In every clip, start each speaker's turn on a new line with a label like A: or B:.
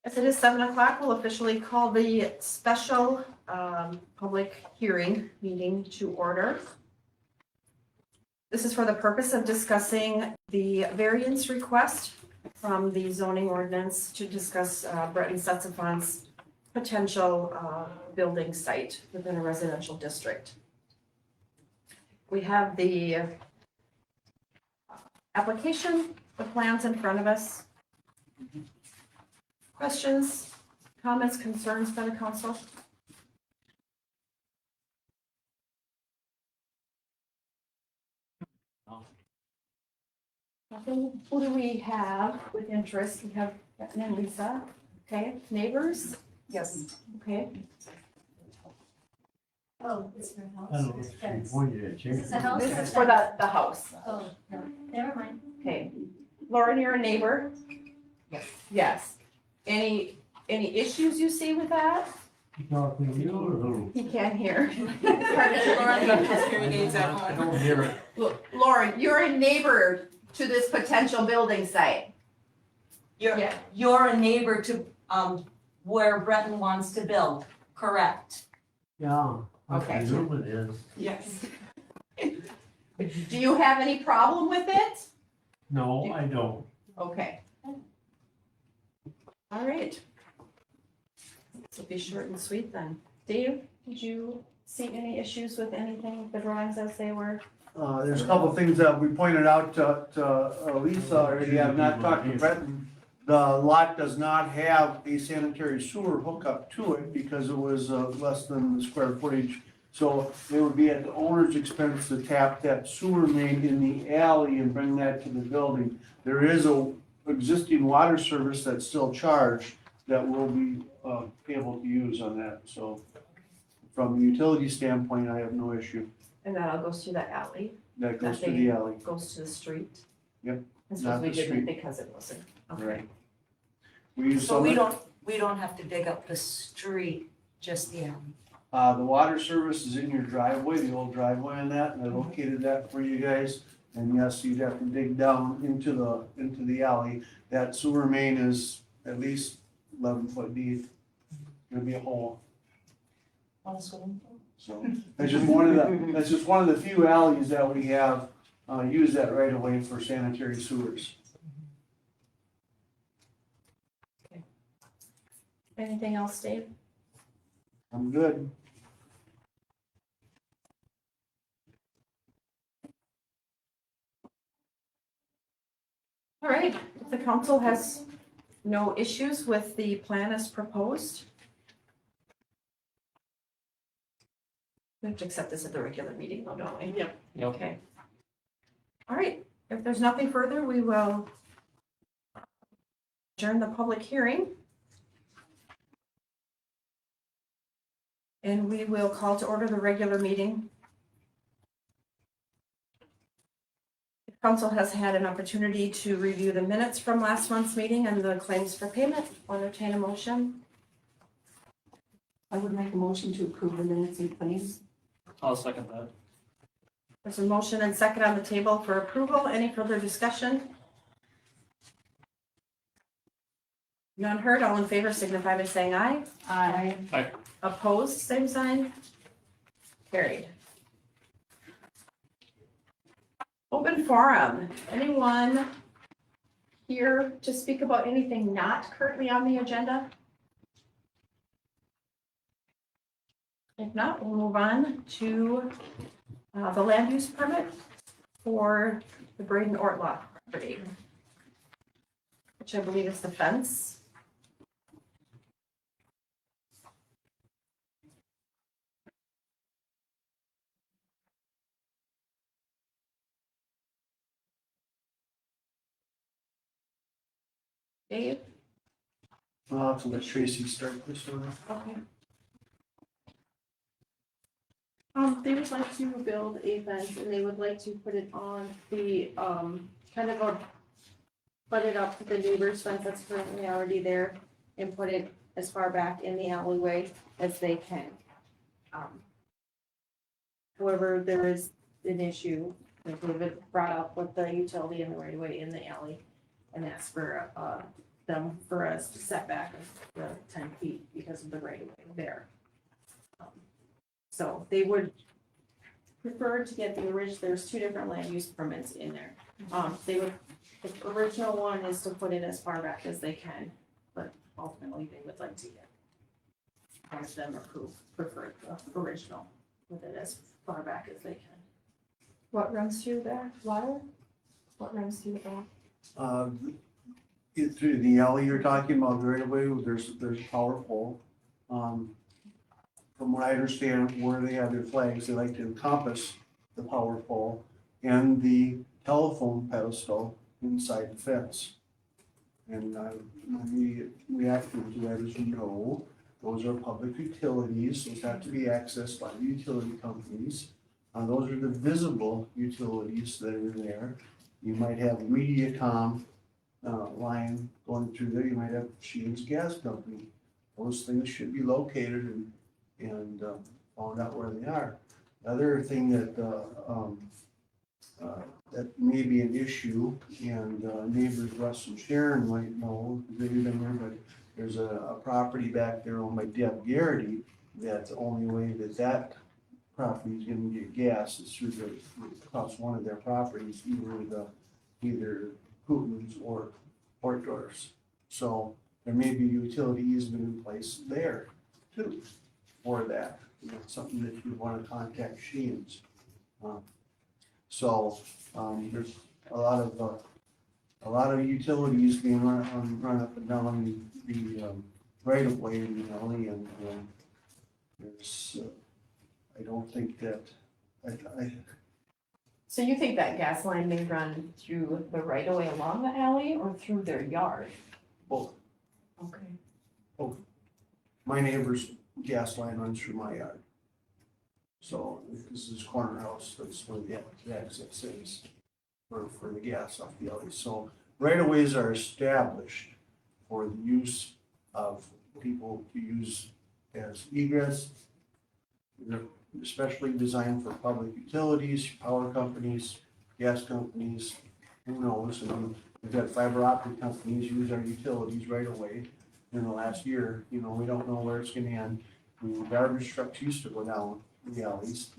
A: As it is 7 o'clock, we'll officially call the special public hearing meeting to order. This is for the purpose of discussing the variance request from the zoning ordinance to discuss Breton Setzefon's potential building site within a residential district. We have the application, the plans in front of us. Questions, comments, concerns by the council? Nothing. Who do we have with interest? We have Betty and Lisa. Okay, neighbors?
B: Yes.
A: Okay,
B: Oh, it's her house.
C: I don't know
B: It's
C: if she
B: fence.
C: pointed at you.
B: Is this a house?
A: this
B: or
A: is
B: a
A: for
B: fence?
A: the house.
B: Oh, no, never mind.
A: Okay. Lauren, you're a neighbor?
B: Yes.
A: Yes. Any issues you see with that?
C: You talking to you or who?
A: He can't hear.
D: Lauren left his hearing aids at
C: I
D: home.
C: don't hear it.
A: Look, Lauren, you're a neighbor to this potential building site.
D: You're,
E: You're a neighbor to, where Breton wants to build, correct?
C: Yeah, I
A: Okay.
C: presume it is.
D: yes.
A: Do you have any problem with it?
C: No, I don't.
A: Okay. All right. This will be short and sweet then. Dave, did you see any issues with anything with the drawings as they were?
F: There's a couple of things that we pointed out to Lisa already, I've not talked to Breton. The lot does not have a sanitary sewer hookup to it because it was less than the square footage. So it would be at the owner's expense to tap that sewer main in the alley and bring that to the building. There is a existing water service that's still charged that we'll be able to use on that. So from a utility standpoint, I have no issue.
A: And that all goes to the alley,
F: That goes to the alley.
A: goes to the street?
F: Yep,
A: That's
F: not
A: what we
F: the
A: didn't
F: street.
A: because it wasn't. Okay.
F: Right. We use
E: So
F: some,
E: we don't have to dig up the street, just the alley.
F: the water service is in your driveway, the old driveway on that, and I located that for you guys. And yes, you'd have to dig down into the alley. That sewer main is at least 11 foot deep. It'll be a hole.
E: Want a swimming pool?
F: So that's just one of the few alleys that we have, use that right away for sanitary sewers.
A: Anything else, Dave?
F: I'm good.
A: All right, if the council has no issues with the plan as proposed, we have to accept this at the regular meeting, though, don't we?
D: Yep.
A: Okay. All right, if there's nothing further, we will adjourn the public hearing. And we will call to order the regular meeting. The council has had an opportunity to review the minutes from last month's meeting and the claims for payment. I'll entertain a motion.
B: I would make a motion to approve the minutes and claims.
G: I'll second that.
A: There's a motion and second on the table for approval. Any further discussion? None heard. All in favor signify by saying aye.
B: Aye.
A: Opposed, same sign. Carried. Open forum. Anyone here to speak about anything not currently on the agenda? If not, we'll move on to the land use permit for the Braden Ortloff property, which I believe is the fence. Dave?
F: I'll have to let Tracy start this one.
A: Okay.
H: They would like to build a fence and they would like to put it on the, kind of a, put it up to the neighbor's fence that's currently already there and put it as far back in the alleyway as they can. However, there is an issue that David brought up with the utility and the right of way in the alley. And that's for, them for a setback of the 10 feet because of the right of way there. So they would prefer to get the original, there's two different land use permits in there. They would, the original one is to put it as far back as they can, but ultimately they would like to get one of them prefer the original, with it as far back as they can.
A: What runs through there, water? What runs through the back?
F: Through the alley you're talking about, right away, there's a power pole. From what I understand, where they have their flags, they like to encompass the power pole and the telephone pedestal inside the fence. And the reaction to that is no, those are public utilities, those have to be accessed by the utility companies. Those are the visible utilities that are there. You might have MediaCom line going through there, you might have Sheehan's Gas Company. Those things should be located and found out where they are. The other thing that that may be an issue, and neighbors Russ and Sharon might know, they've been there, but there's a property back there owned by Deb Garrity, that the only way that property is gonna get gas is through across one of their properties, either Putin's or Port Doors. So there may be utility easement in place there too for that. You know, something that you want to contact Sheehan's. There's a lot of utilities being run up and down the right of way in the alley, and there's I don't think that I
A: So you think that gas line may run through the right of way along the alley or through their yard?
F: both.
A: Okay.
F: My neighbor's gas line runs through my yard. So this is corner house, that's where the access is for the gas off the alley. So right of ways are established for the use of people to use as egress. They're especially designed for public utilities, power companies, gas companies, who knows? And we've got fiber optic companies use our utilities right away. In the last year, you know, we don't know where it's gonna end. I mean, garbage trucks used to go down the alleys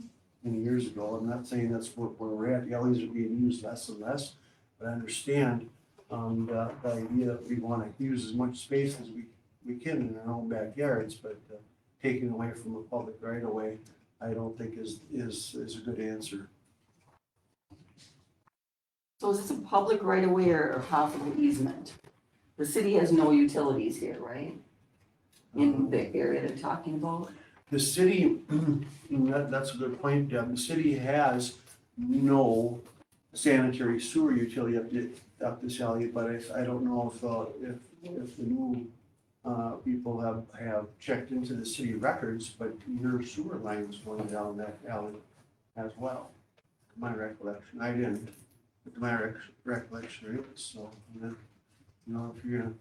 F: many years ago. I'm not saying that's where we're at. The alleys are being used less and less, but I understand the idea that we wanna use as much space as we can in our own backyards, but taking away from a public right of way, I don't think is a good answer.
B: So is this a public right of way or a possible easement? The city has no utilities here, right? In the area they're talking about?
F: The city, that's a good point, Deb. The city has no sanitary sewer utility up this alley, but I don't know if the new people have checked into the city records, but your sewer line is going down that alley as well. My recollection, I didn't, but my recollection is, so, you know, if you're gonna,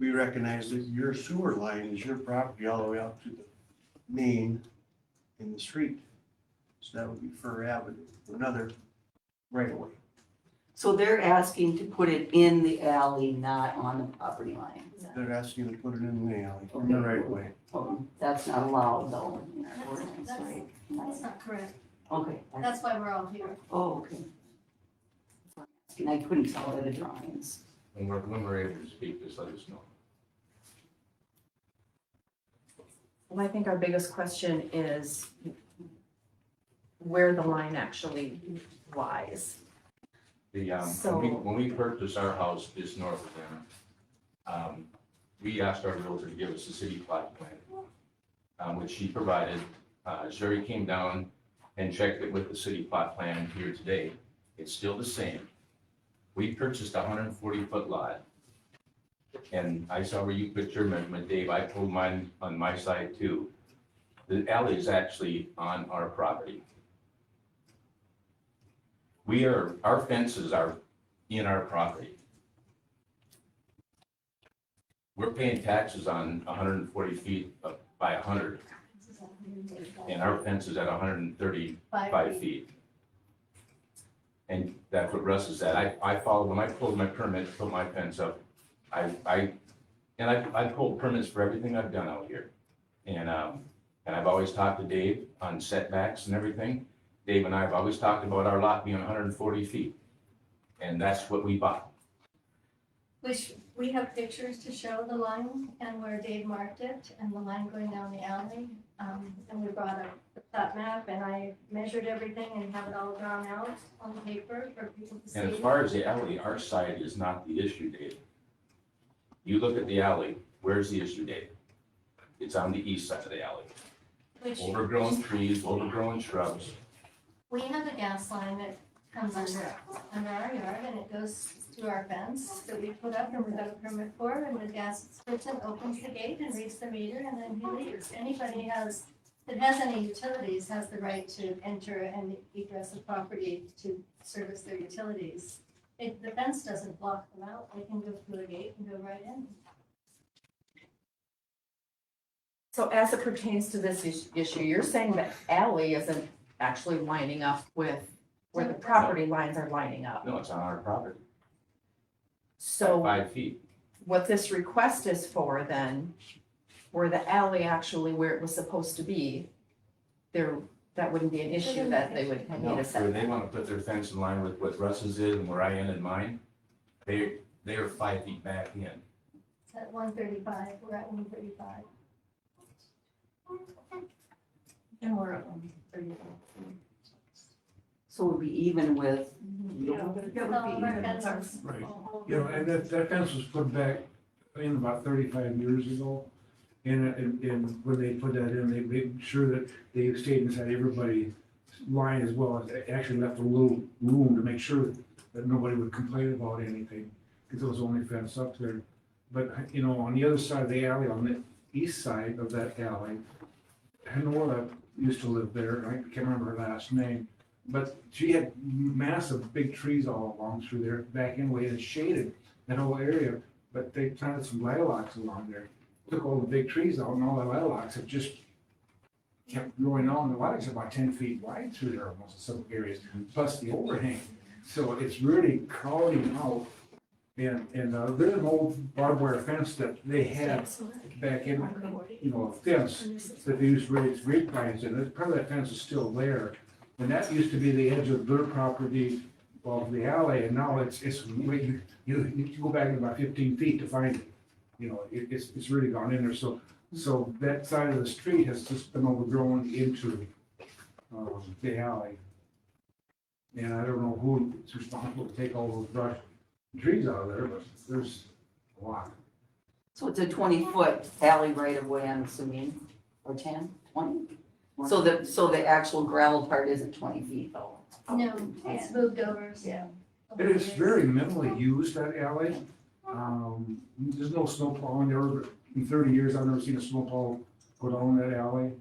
F: we recognize that your sewer line is your property all the way up to the main in the street. So that would be Fur Avenue, another right of way.
B: So they're asking to put it in the alley, not on the property line.
F: They're asking to put it in the alley, in the right of way.
B: Oh, that's not allowed though in our ordinance,
G: That's-
B: right?
G: That's not correct.
B: Okay.
G: That's why we're all here.
B: Oh, okay. And I couldn't tell by the drawings.
I: When we're able to speak, just let us know.
A: Well, I think our biggest question is where the line actually lies.
I: When we purchased our house just north of them, we asked our realtor to give us a city plot plan, which she provided. Sherry came down and checked it with the city plot plan here today. It's still the same. We purchased a 140-foot lot. And I saw where you put your measurement, Dave. I pulled mine on my side too. The alley is actually on our property. Our fences are in our property. We're paying taxes on 140 feet by 100, and our fence is at 135 feet. And that's what Russ is at. I followed, when I pulled my permit, put my fence up, I And I've pulled permits for everything I've done out here. And I've always talked to Dave on setbacks and everything. Dave and I have always talked about our lot being 140 feet. And that's what we bought.
G: Which, we have pictures to show the line and where Dave marked it and the line going down the alley. And we brought up the plat map and I measured everything and have it all drawn out on paper for people to see.
I: And as far as the alley, our side is not the issue, Dave. You look at the alley, where's the issue, Dave? It's on the east side of the alley.
G: Which,
I: Overgrown trees, overgrown shrubs.
G: we have a gas line that comes under our yard and it goes to our fence that we put up and we got a permit for, and the gas person opens the gate and reads the meter and then he leaves. Anybody that has any utilities has the right to enter and egress the property to service their utilities. The fence doesn't block them out, they can go through the gate and go right in.
A: So as it pertains to this issue, you're saying that alley isn't actually lining up with where the property lines are lining up?
I: No, it's on our property,
A: So
I: 5 feet.
A: what this request is for then, where the alley actually where it was supposed to be, that wouldn't be an issue that they would need
I: No,
A: a
I: where
A: setback.
I: they want to put their fence in line with what Russ's is and where I ended mine, they are 5 feet back in.
G: It's at 135, we're at 135.
A: And we're at 135.
B: So we'll be even with,
G: All of our fences.
J: Right. You know, and that fence was put back in about 35 years ago. And when they put that in, they made sure that they stayed inside everybody's line as well as they actually left a little room to make sure that nobody would complain about anything, because it was only fenced up there. But, you know, on the other side of the alley, on the east side of that alley, Henora used to live there, I can't remember her last name, but she had massive big trees all along through there, back in way, and shaded that whole area, but they planted some lilacs along there. Took all the big trees out, and all the lilacs have just kept growing on. The lilacs are about 10 feet wide through there almost in some areas, plus the overhang. So it's really crowding out. And there's an old barbed wire fence that they had back in, you know, a fence that they used to raise grapevines in. Part of that fence is still there. And that used to be the edge of their property of the alley, and now it's you go back about 15 feet to find it. You know, it's really gone in there. So that side of the street has just been overgrown into the alley. And I don't know who's responsible to take all those brush and trees out of there, but there's a lot.
B: so it's a 20-foot alley right of way, I'm assuming, or 10, 20? So the actual gravel part isn't 20 feet though?
G: No, it's moved over, so.
B: Yeah.
J: It is very minimally used, that alley. There's no snow plowing there, but in 30 years, I've never seen a snowplow go down that alley.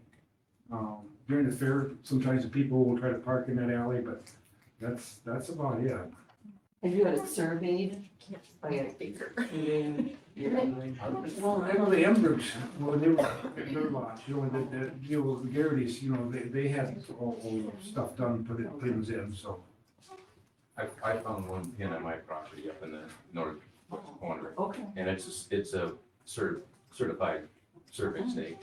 J: During the fair, sometimes the people will try to park in that alley, but that's about it.
B: Have you had it surveyed by a baker?
J: Well, I know the Embers, well, they were, their lots, you know, the deal with the Garrity's, you know, they had all the stuff done, put pins in, so.
I: I found one pin on my property up in the northwest corner,
B: Okay.
I: and it's a certified survey stake.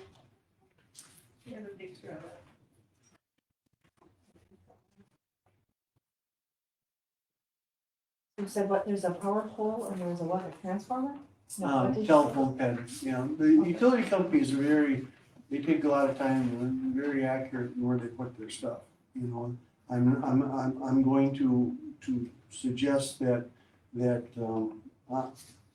A: You said what, there's a power pole and there's a what, a transformer? No, what did you say?
F: Telephone pens, yeah, the utility companies are they take a lot of time and they're very accurate in where they put their stuff, you know. I'm going to suggest that,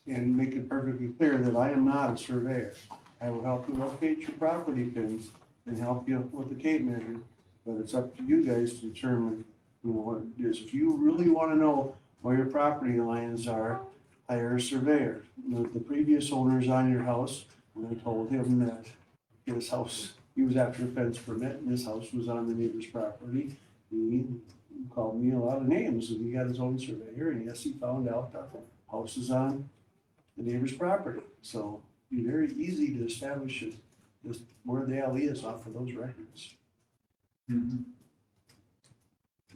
F: and make it perfectly clear that I am not a surveyor. I will help you locate your property pins and help you with the tape measure, but it's up to you guys to determine, you know, what it is. If you really wanna know where your property lines are, hire a surveyor. The previous owners on your house, when I told him that his house, he was after a fence permit and his house was on the neighbor's property, he called me a lot of names and he got his own surveyor and yes, he found out that the house is on the neighbor's property. So it'd be very easy to establish it, just where the alley is off of those records.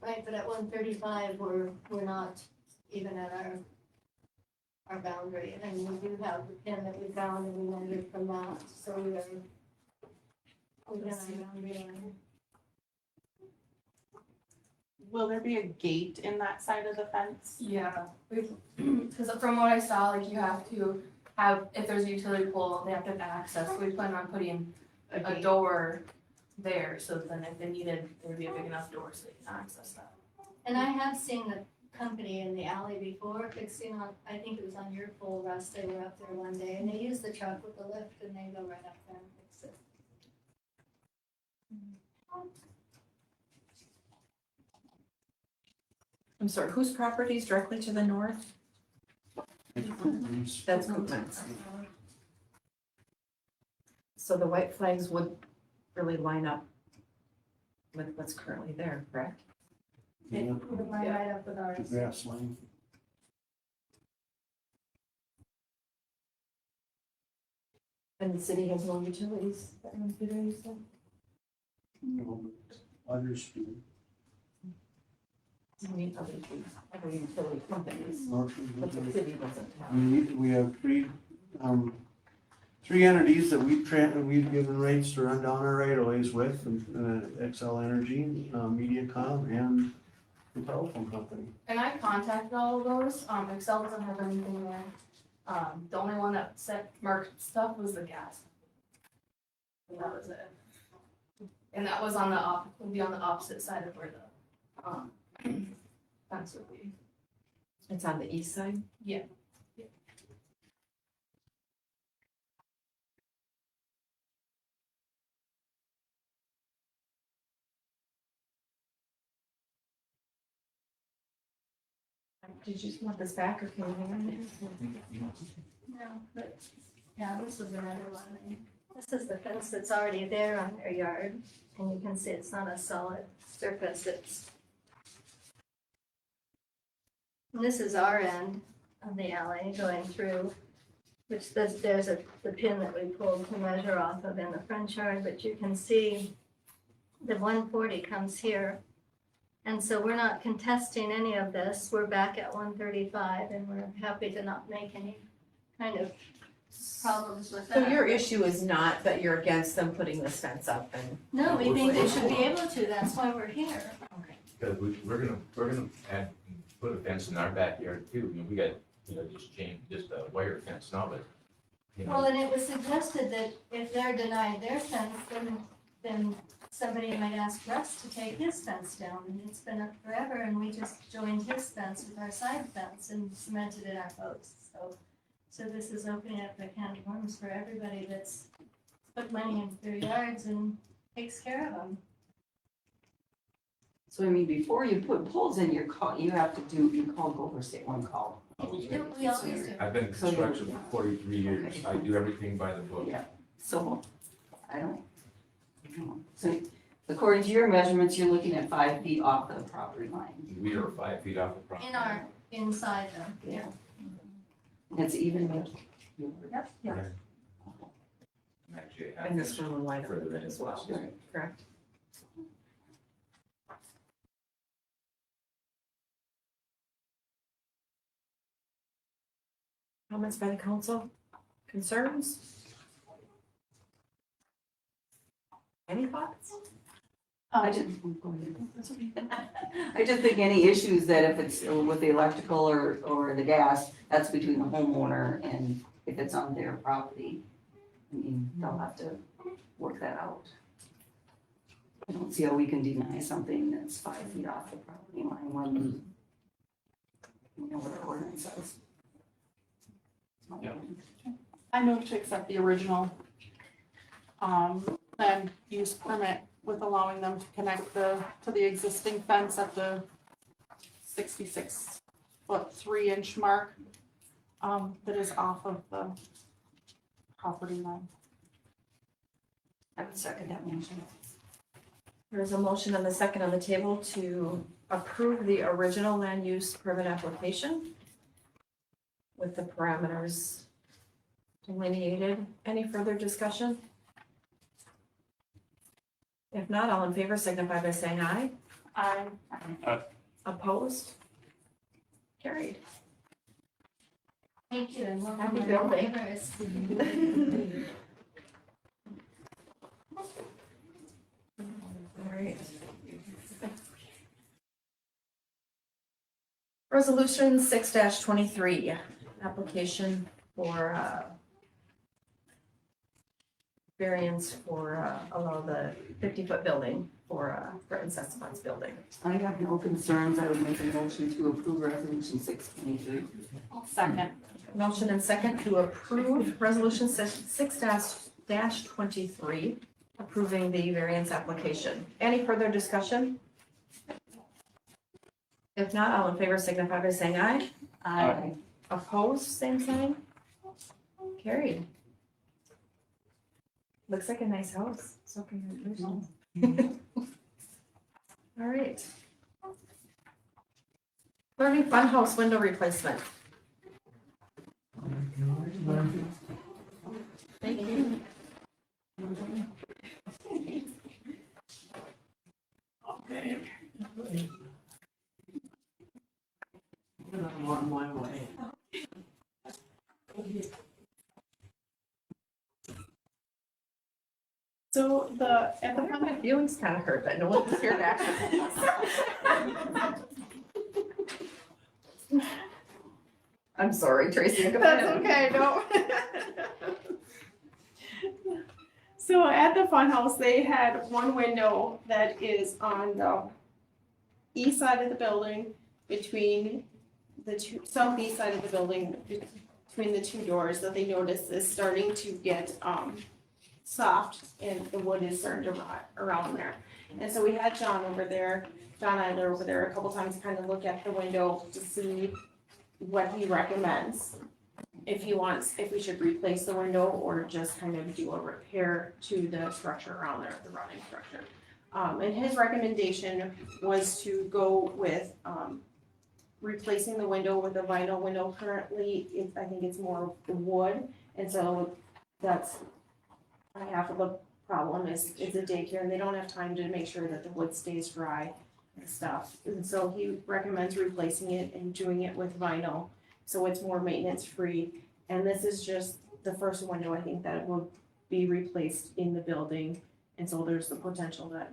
G: Right, but at 135, we're not even at our boundary, and we do have the pin that we found and we measured from that, so we are within our boundary line.
H: Will there be a gate in that side of the fence?
D: Yeah, because from what I saw, like you have to have, if there's a utility pole, they have to have access. So we plan on putting a door there, so then if they needed, there would be a big enough door so they can access that.
G: And I have seen the company in the alley before fixing on, I think it was on your pole, Russ, they were up there one day, and they use the truck with the lift and they go right up there and fix it.
A: I'm sorry, whose property is directly to the north? That's Koopmans. So the white flags would really line up with what's currently there, correct?
G: It would line right up with ours.
F: Grass line.
A: And the city has no utilities that run through there, you said?
F: Understood.
A: I mean, other utility companies,
F: North
A: but the
F: Dakota.
A: city doesn't have.
F: We have three entities that we've given rights to run down our right of ways with, XL Energy, MediaCom, and the telephone company.
D: And I contacted all of those, Excel doesn't have anything there. The only one that set marked stuff was the gas. And that was it. And that was on would be on the opposite side of where the, fence would be.
A: It's on the east side?
D: Yeah.
A: Did you just want this back or can you hang on?
G: No, but, yeah, this is another one. This is the fence that's already there on their yard, and you can see it's not a solid surface, and this is our end of the alley going through, which there's the pin that we pulled to measure off of in the front yard, but you can see the 140 comes here. And so we're not contesting any of this. We're back at 135 and we're happy to not make any kind of problems with that.
A: So your issue is not that you're against them putting this fence up and?
G: No, we think they should be able to. That's why we're here.
I: Because we're gonna add, put a fence in our backyard too. I mean, we got, just a wire fence now, but,
G: Well, and it was suggested that if they're denied their fence, then somebody might ask Russ to take his fence down. And it's been up forever and we just joined his fence with our side fence and cemented in our posts. So this is opening up a can of worms for everybody that's put money into their yards and takes care of them.
B: So I mean, before you put poles in your you have to do, you call Gover State one call.
G: We always do.
I: I've been in construction for 43 years. I do everything by the book.
B: Yeah. So, I don't know. So according to your measurements, you're looking at 5 feet off the property line.
I: We are 5 feet off the property.
G: In our, inside them.
B: Yeah. And it's even with.
G: Yep. Yeah.
I: Actually, I have
A: And this one will line up
I: further
A: with it as well,
I: than this.
A: correct? Comments by the council? Concerns? Any thoughts?
B: I just, I just think any issues that if it's with the electrical or the gas, that's between the homeowner and if it's on their property. I mean, they'll have to work that out. I don't see how we can deny something that's 5 feet off the property line when we know what the ordinance says.
I: Yeah.
H: I move to accept the original, land use permit with allowing them to connect to the existing fence at the 66-foot 3-inch mark, that is off of the property line.
B: I would second that motion.
A: There's a motion and a second on the table to approve the original land use permit application with the parameters delineated. Any further discussion? If not, all in favor signify by saying aye.
H: Aye.
A: Opposed? Carried.
G: Thank you, and welcome.
A: Happy
G: my
A: building.
G: neighbors.
A: All right. Resolution 6-23, application for variance for allow the 50-foot building for Bretton Sessomon's building.
B: I have no concerns. I would make a motion to approve resolution 623.
E: Second.
A: Motion and second to approve resolution 6-23, approving the variance application. Any further discussion? If not, all in favor signify by saying aye.
B: Aye.
A: Opposed, same sign. Carried. Looks like a nice house. So congratulations. All right. Learning Fun House window replacement. Thank you.
C: I'm on my way.
H: So at the front,
A: My feelings kind of hurt that no one was here to actually. I'm sorry, Tracy. Go
H: that's
A: ahead.
H: okay, no. So at the funhouse, they had one window that is on the east side of the building between the two, southeast side of the building, between the two doors that they noticed is starting to get, soft and the wood is starting to rot around there. And so we had John over there, John Adler over there a couple times to kind of look at the window to see what he recommends. If he wants, if we should replace the window or just kind of do a repair to the structure around there, the rotting structure. And his recommendation was to go with, replacing the window with a vinyl window. Currently, I think it's more wood, and so that's half of the problem is it's a daycare and they don't have time to make sure that the wood stays dry and stuff. And so he recommends replacing it and doing it with vinyl, so it's more maintenance free. And this is just the first window I think that will be replaced in the building. And so there's the potential that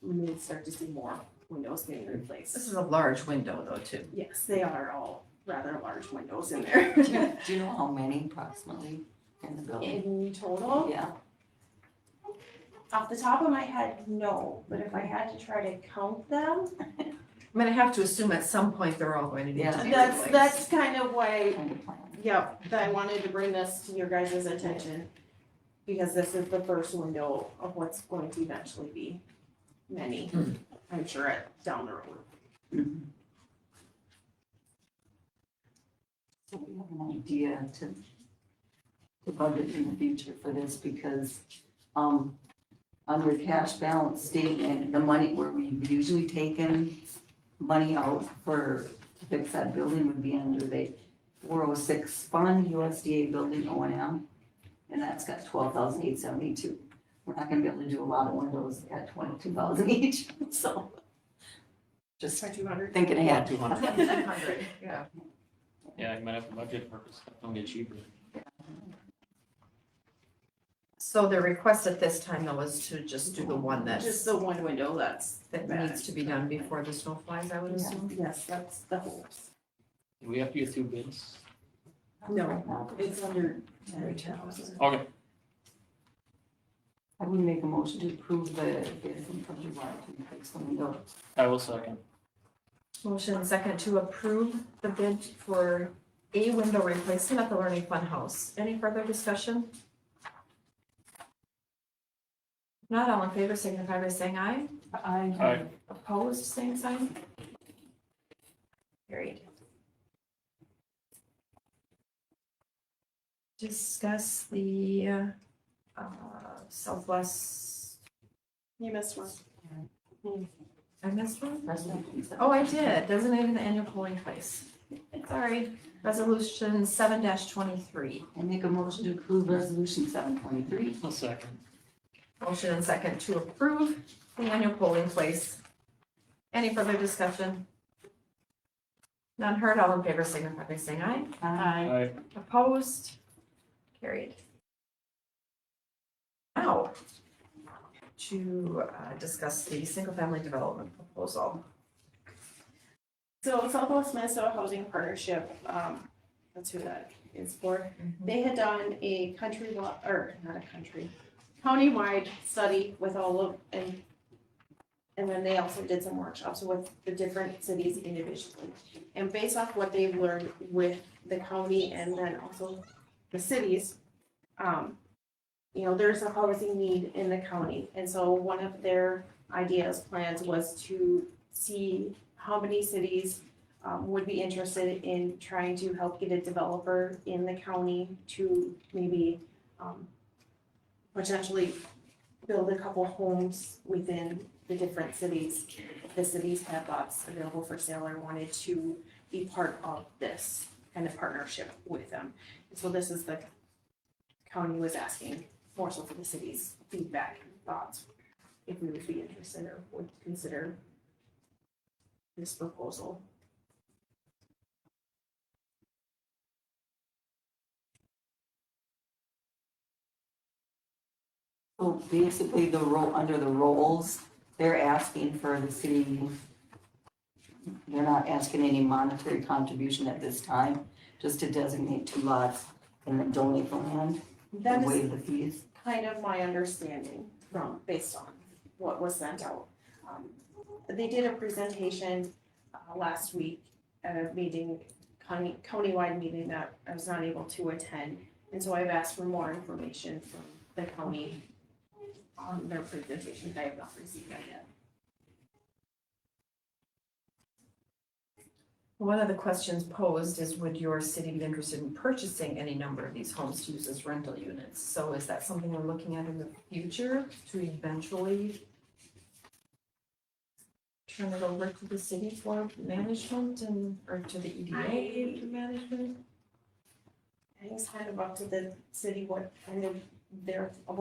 H: we may start to see more windows getting replaced.
A: This is a large window though, too.
H: Yes, they are all rather large windows in there.
B: Do you know how many approximately in the building?
H: In total,
B: Yeah.
H: off the top of my head, no, but if I had to try to count them,
A: I'm gonna have to assume at some point they're all going to need to be replaced.
H: that's kind of why,
B: Kind of plan.
H: yep, that I wanted to bring this to your guys' attention. Because this is the first window of what's going to eventually be many, I'm sure, down the road.
B: So we have an idea to budget in the future for this because, under cash balance statement, the money where we've usually taken money out to fix that building would be under the 406 fund, USDA building O&M, and that's got 12,872. We're not gonna be able to do a lot of windows at 22,000 each, so just
H: Try 200.
B: thinking ahead.
A: 100, yeah.
K: Yeah, you might have to budget purpose, don't get cheaper.
A: So the request at this time though is to just do the one
H: Just the one window
A: that needs to be done before the snow flies, I would assume.
H: Yes, that's the hopes.
K: Do we have to get 2 bids?
H: No, it's under 10,000.
K: Okay,
B: I would make a motion to approve the bid from July to fix the window.
K: I will second.
A: Motion second to approve the bid for a window replacement at the Learning Fun House. Any further discussion? If not, all in favor signify by saying aye.
K: Aye.
A: Opposed, same sign. Carried. Discuss the Southwest,
H: You missed one.
A: I missed one?
B: Resolution
A: Oh, I did, designated the annual polling place. Sorry, resolution 7-23.
B: I make a motion to approve resolution 723.
K: I'll second.
A: Motion and second to approve the annual polling place. Any further discussion? None heard, all in favor signify by saying aye.
K: Aye.
A: Opposed? Carried. Now, to discuss the single-family development proposal.
H: So Southwest Minnesota Housing Partnership, that's who that is for. They had done a countywide study with all of, and then they also did some workshops with the different cities individually. And based off what they've learned with the county and then also the cities, there's a housing need in the county. And so one of their plans was to see how many cities would be interested in trying to help get a developer in the county to maybe potentially build a couple homes within the different cities. If the cities had lots available for sale or wanted to be part of this kind of partnership with them. And so this is the county was asking more so for the city's feedback and thoughts, if we would be interested or would consider this proposal.
B: So basically, under the roles, they're asking for the city, they're not asking any monetary contribution at this time, just to designate 2 lots and then donate the land
H: That
B: and
H: is
B: waive the fees.
H: kind of my understanding based on what was sent out. They did a presentation last week at a meeting, countywide meeting that I was not able to attend. And so I've asked for more information from the county on their presentation. I have not received that yet.
A: One of the questions posed is, would your city be interested in purchasing any number of these homes to use as rental units? So is that something we're looking at in the future to eventually turn it over to the city for management or to the EDA for management?
H: I think it's kind of up to the city what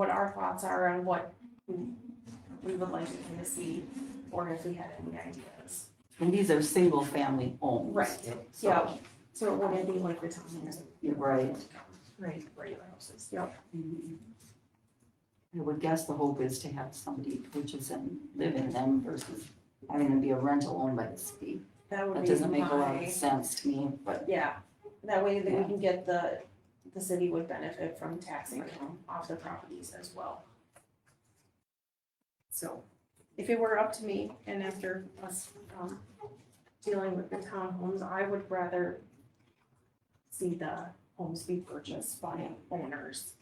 H: our thoughts are on what we would like to kind of see, or if we had any ideas.
B: And these are single-family homes.
H: Right, yeah, so it wouldn't be like the townhomes.
B: You're right.
A: Right.
H: Regular houses, yep.
B: I would guess the hope is to have somebody purchase and live in them versus having them be a rental owned by the city.
H: That would
B: That
H: be
B: doesn't make a lot
H: my,
B: of sense to me, but
H: yeah, that way that we
B: Yeah.
H: can get the city would benefit from tax income off the properties as well. So, if it were up to me, and after us, dealing with the townhomes, I would rather see the homes be purchased by owners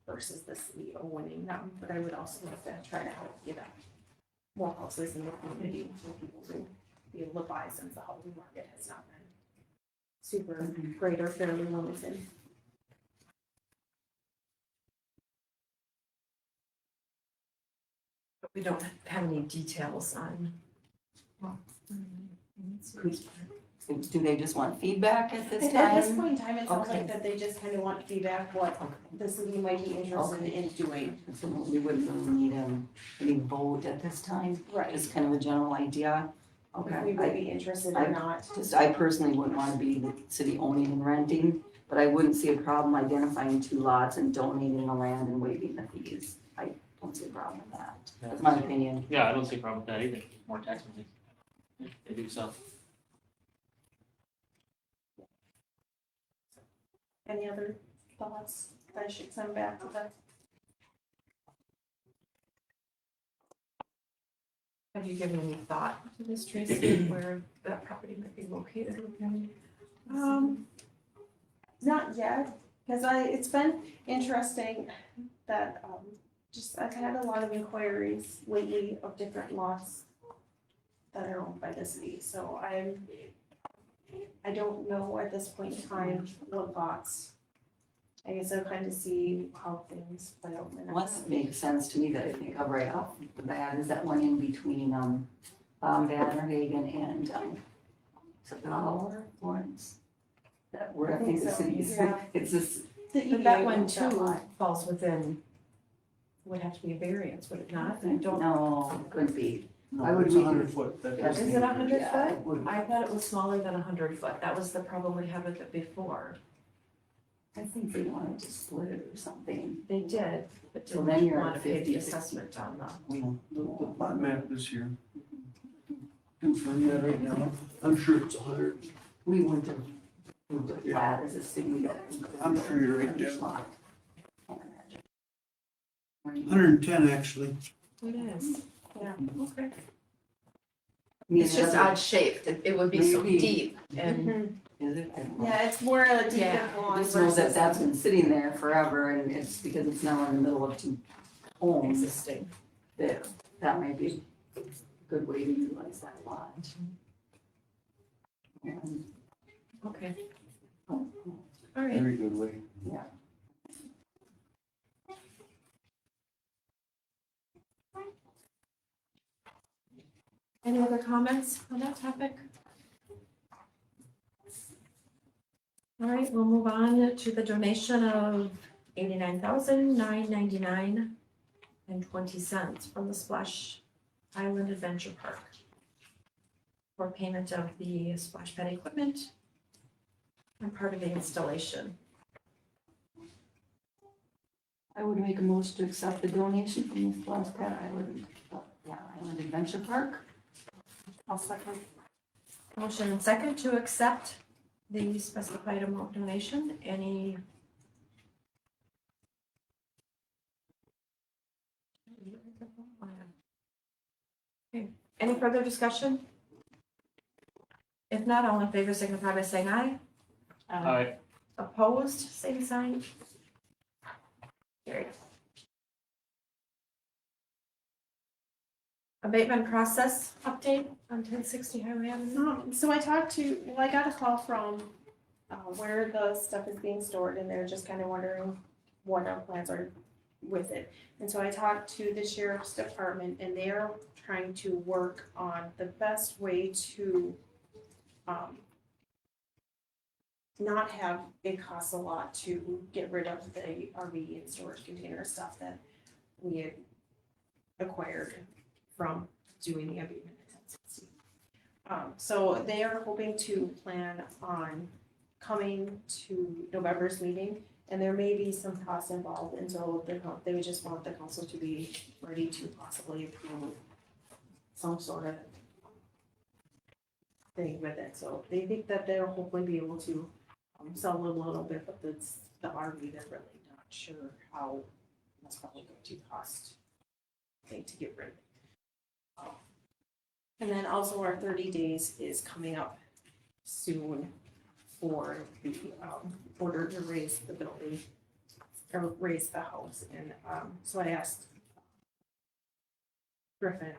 H: versus the city owning them, but I would also like to try to help get more houses in the community for people to be able to buy, since the housing market has not been super great or fairly limited.
A: But we don't have any details on.
B: do they just want feedback at this
H: At this
B: time?
H: point in time, it sounds
B: Okay.
H: like that they just kind of want feedback what the city might be interested in doing.
B: So we wouldn't really need any vote at this time,
H: Right.
B: just kind of a general idea.
H: If we
B: Okay,
H: would be interested
B: I-
H: or not.
B: I personally wouldn't want to be the city owning and renting, but I wouldn't see a problem identifying 2 lots and donating the land and waiving the fees. I don't see a problem with that. That's my opinion.
K: Yeah, I don't see a problem with that either. More tax money. If they do so.
H: Any other thoughts that I should send back to them?
A: Have you given any thought to this, Tracy, where that property might be located within?
H: Not yet, because it's been interesting that, I've had a lot of inquiries lately of different lots that are owned by the city, so I don't know at this point in time what thoughts. I guess I'll kind of see how things play out in the
B: One
H: next.
B: that makes sense to me that I think of right off the bat is that one in between, Bannerhagen and, is it Lawrence? That where I think the
H: I think so,
B: city's,
H: yeah.
B: it's this,
H: The
A: But that
H: EDA
A: one
H: owns that
A: too
H: lot.
A: falls within, would have to be a variance, would it not? I don't,
B: no, it couldn't be. Why
F: No,
B: would
F: it's
B: we-
F: 100 foot. That
B: Yeah.
F: is-
A: Is it 100
B: Yeah,
A: foot?
F: would-
A: I thought it was smaller than 100 foot. That was the problem we had with it before.
B: I think they wanted to split it or something.
A: They did, but
B: So then
A: didn't
B: you're at
A: want to pay the
B: 50.
A: assessment on the.
F: The plot map is here. Confirm that right now. I'm sure it's 100.
B: We went to, flat as a city.
F: I'm sure you're right there.
B: Lot.
F: 110, actually.
A: It is, yeah, okay.
B: Me
A: It's
B: and
A: just
B: the other-
A: odd shaped. It would be so
B: Maybe.
A: deep and
B: Is it? I don't know.
H: Yeah, it's more a deep
A: Yeah.
H: and
B: I
H: long
B: just know that
H: versus.
B: that's been sitting there forever and it's because it's now in the middle of two homes
A: existing.
B: that might be a good way to utilize that lot. And,
A: Okay,
B: oh,
A: all right.
F: Very good way.
A: Any other comments on that topic? All right, we'll move on to the donation of $89,999.20 from the Splash Island Adventure Park for payment of the splash pad equipment and part of the installation.
B: I would make a motion to accept the donation from the Splash Pad Island, Island Adventure Park.
H: I'll second.
A: Motion and second to accept the specified amount donation. Any? Okay, any further discussion? If not, all in favor signify by saying aye.
K: Aye.
A: Opposed, same sign. Carried. Abatement process update on 1060 Highway Avenue.
H: So I talked to, well, I got a call from, where the stuff is being stored and they're just kind of wondering what our plans are with it. And so I talked to the sheriff's department and they're trying to work on the best way to, not have it cost a lot to get rid of the RV and storage container stuff that we had acquired from doing the abatement at 1060. So they are hoping to plan on coming to November's meeting, and there may be some costs involved, and so they would just want the council to be ready to possibly approve some sort of thing with it. So they think that they'll hopefully be able to sell a little bit, but it's the RV, they're really not sure how that's probably going to cost to get rid of it. And then also our 30 days is coming up soon for the order to raise the building or raise the house. And so I asked Griffin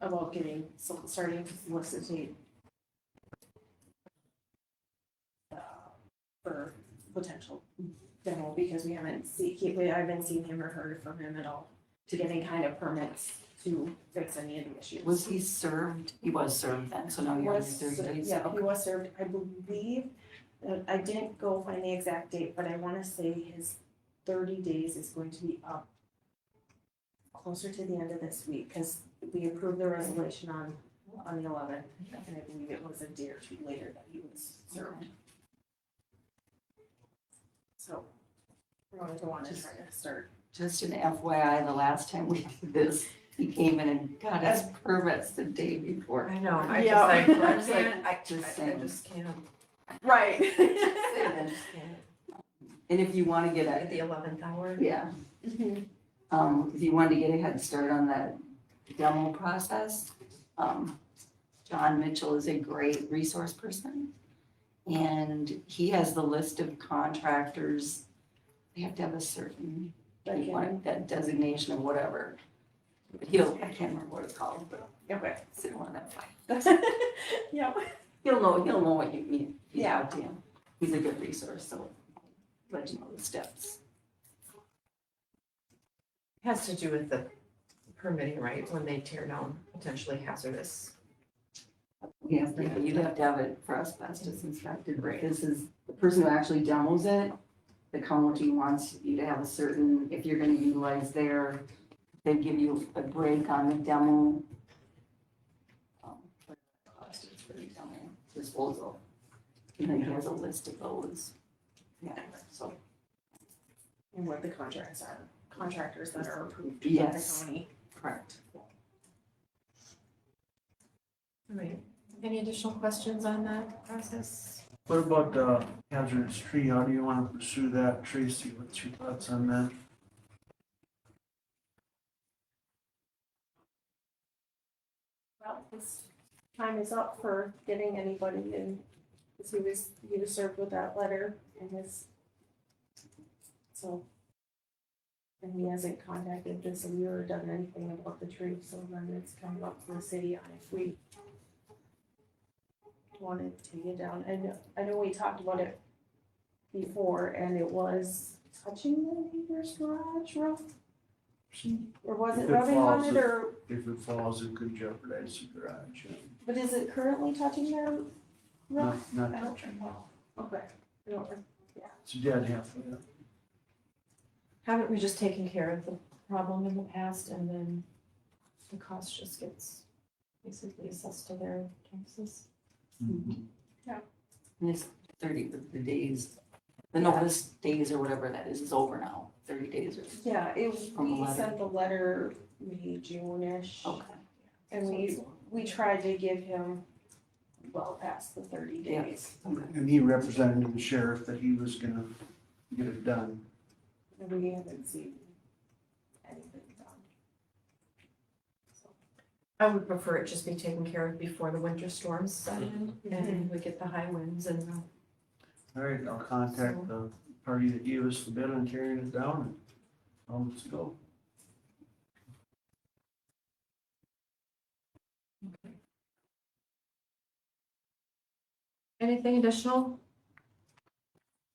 H: about getting starting to solicitate for potential demo because I haven't seen him or heard from him at all to get any kind of permits to fix any of the issues.
B: Was he served? He was served then, so now you're in 30 days.
H: Yeah, he was served, I believe, I didn't go find the exact date, but I wanna say his 30 days is going to be up closer to the end of this week, cause we approved the resolution on the 11th, and I believe it was a day or two later that he was served. So, we're going to wanna try to start.
B: Just an FYI, the last time we did this, he came in and got his permits the day before.
A: I know, I
H: Yeah.
A: just,
B: Like,
A: I
B: just
A: I
B: saying.
A: just can't.
H: Right.
B: And if you wanna get
A: At
B: a,
A: the 11th hour.
B: yeah, if you wanted to get a head start on that demo process, John Mitchell is a great resource person. And he has the list of contractors, they have to have a certain, that designation of whatever. But I can't remember what it's called, but
H: Okay.
B: sit on that file.
H: Yep.
B: He'll know what you mean.
H: Yeah.
B: He's a good resource, so let you know the steps.
A: Has to do with the permitting, right, when they tear down potentially hazardous.
B: Yeah, you'd have to have it for asbestos inspected, right? This is the person who actually demos it. The county wants you to have a certain, if you're gonna utilize their they give you a break on the demo. What the cost is for the demo disposal. And then he has a list of those. Yeah, so,
H: And what the contracts are, contractors that are approved by the
B: yes,
H: county.
B: correct.
A: All right. Any additional questions on that process?
F: What about the hazardous tree? How do you want to pursue that? Tracy, what's your thoughts on that?
H: Well, his time is up for getting anybody in, because he was served with that letter and his, so. And he hasn't contacted this and or done anything about the tree, so then it's kind of up to the city on if we wanted to take it down. And I know we talked about it before and it was touching the neighbor's garage roof. Or was it
F: If it
H: rubbing on
F: falls,
H: it or,
F: If it falls, it could jeopardize the garage.
H: but is it currently touching their roof?
F: Not
H: I don't
F: touching.
H: know. Okay. I don't,
F: It's dead halfway up.
A: Haven't we just taken care of the problem in the past and then the cost just gets basically assessed to their taxes?
B: And it's 30, the days, the notice days or whatever that is over now, 30 days or,
H: yeah,
B: From the
H: we
B: letter.
H: sent the letter May, June-ish.
B: okay.
H: And we tried to give him well past the 30
B: Yeah.
H: days.
B: Okay.
F: And he represented the sheriff that he was gonna get it done.
H: And we haven't seen anything done. So,
A: I would prefer it just be taken care of before the winter storms set in and we get the high winds and
F: All right, I'll contact the party that gave us the bid on carrying it down and let's go.
A: anything additional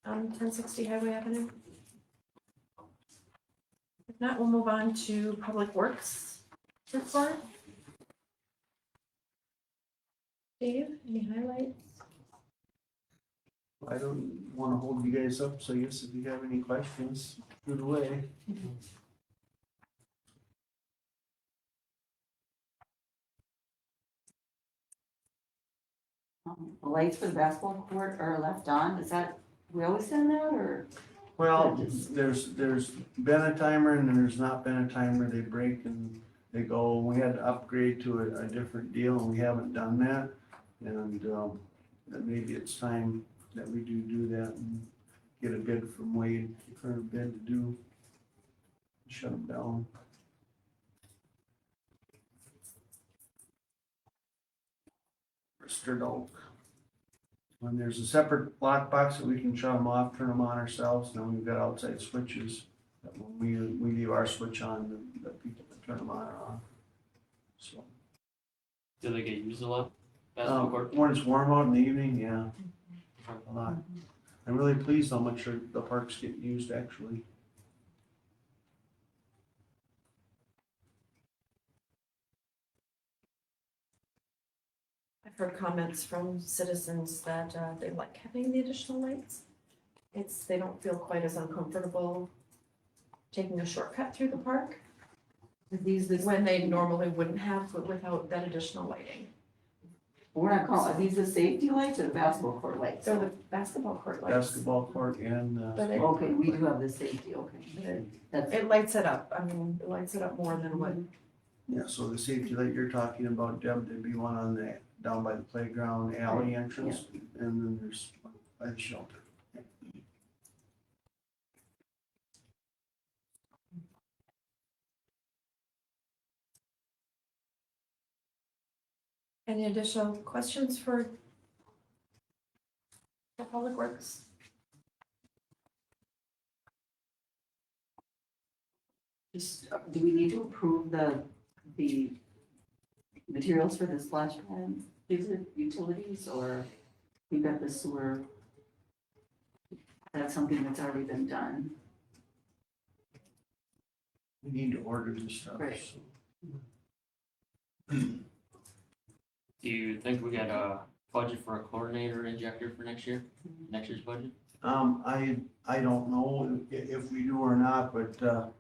A: on 1060 Highway Avenue? If not, we'll move on to Public Works report. Dave, any highlights?
F: I don't wanna hold you guys up, so I guess if you have any questions, shoot away.
B: The lights for the basketball court are left on, is that, we always send that, or?
F: Well, there's been a timer and then there's not been a timer, they break and they go, we had to upgrade to a different deal and we haven't done that. And, that maybe it's time that we do that and get a bid from Wade, for a bid to do, shut them down. Registered Oak. When there's a separate lockbox that we can shut them off, turn them on ourselves, then we've got outside switches. That when we leave our switch on, the people can turn them on or off. So,
K: Do they get used a lot? Basketball court?
F: when it's warm out in the evening, yeah, a lot. I'm really pleased how much the parks get used actually.
A: I've heard comments from citizens that they like having the additional lights. They don't feel quite as uncomfortable taking a shortcut through the park when they normally wouldn't have without that additional lighting.
B: We're not calling, are these the safety lights or the basketball court lights?
A: So the basketball court lights.
F: Basketball court and,
A: But it,
B: Okay, we do have the safety, okay. That's,
A: it lights it up. I mean, it lights it up more than what,
F: yeah, so the safety light you're talking about, Deb, there'd be one on the, down by the playground alley entrance. And then there's one by the shelter.
A: any additional questions for Public Works?
B: just, do we need to approve the materials for the splash pad? Is it utilities or we got the sewer? That's something that's already been done.
F: We need to order this stuff.
B: Right.
F: so.
K: Do you think we got a budget for a chlorinator injector for next year? Next year's budget?
F: I don't know if we do or not, but,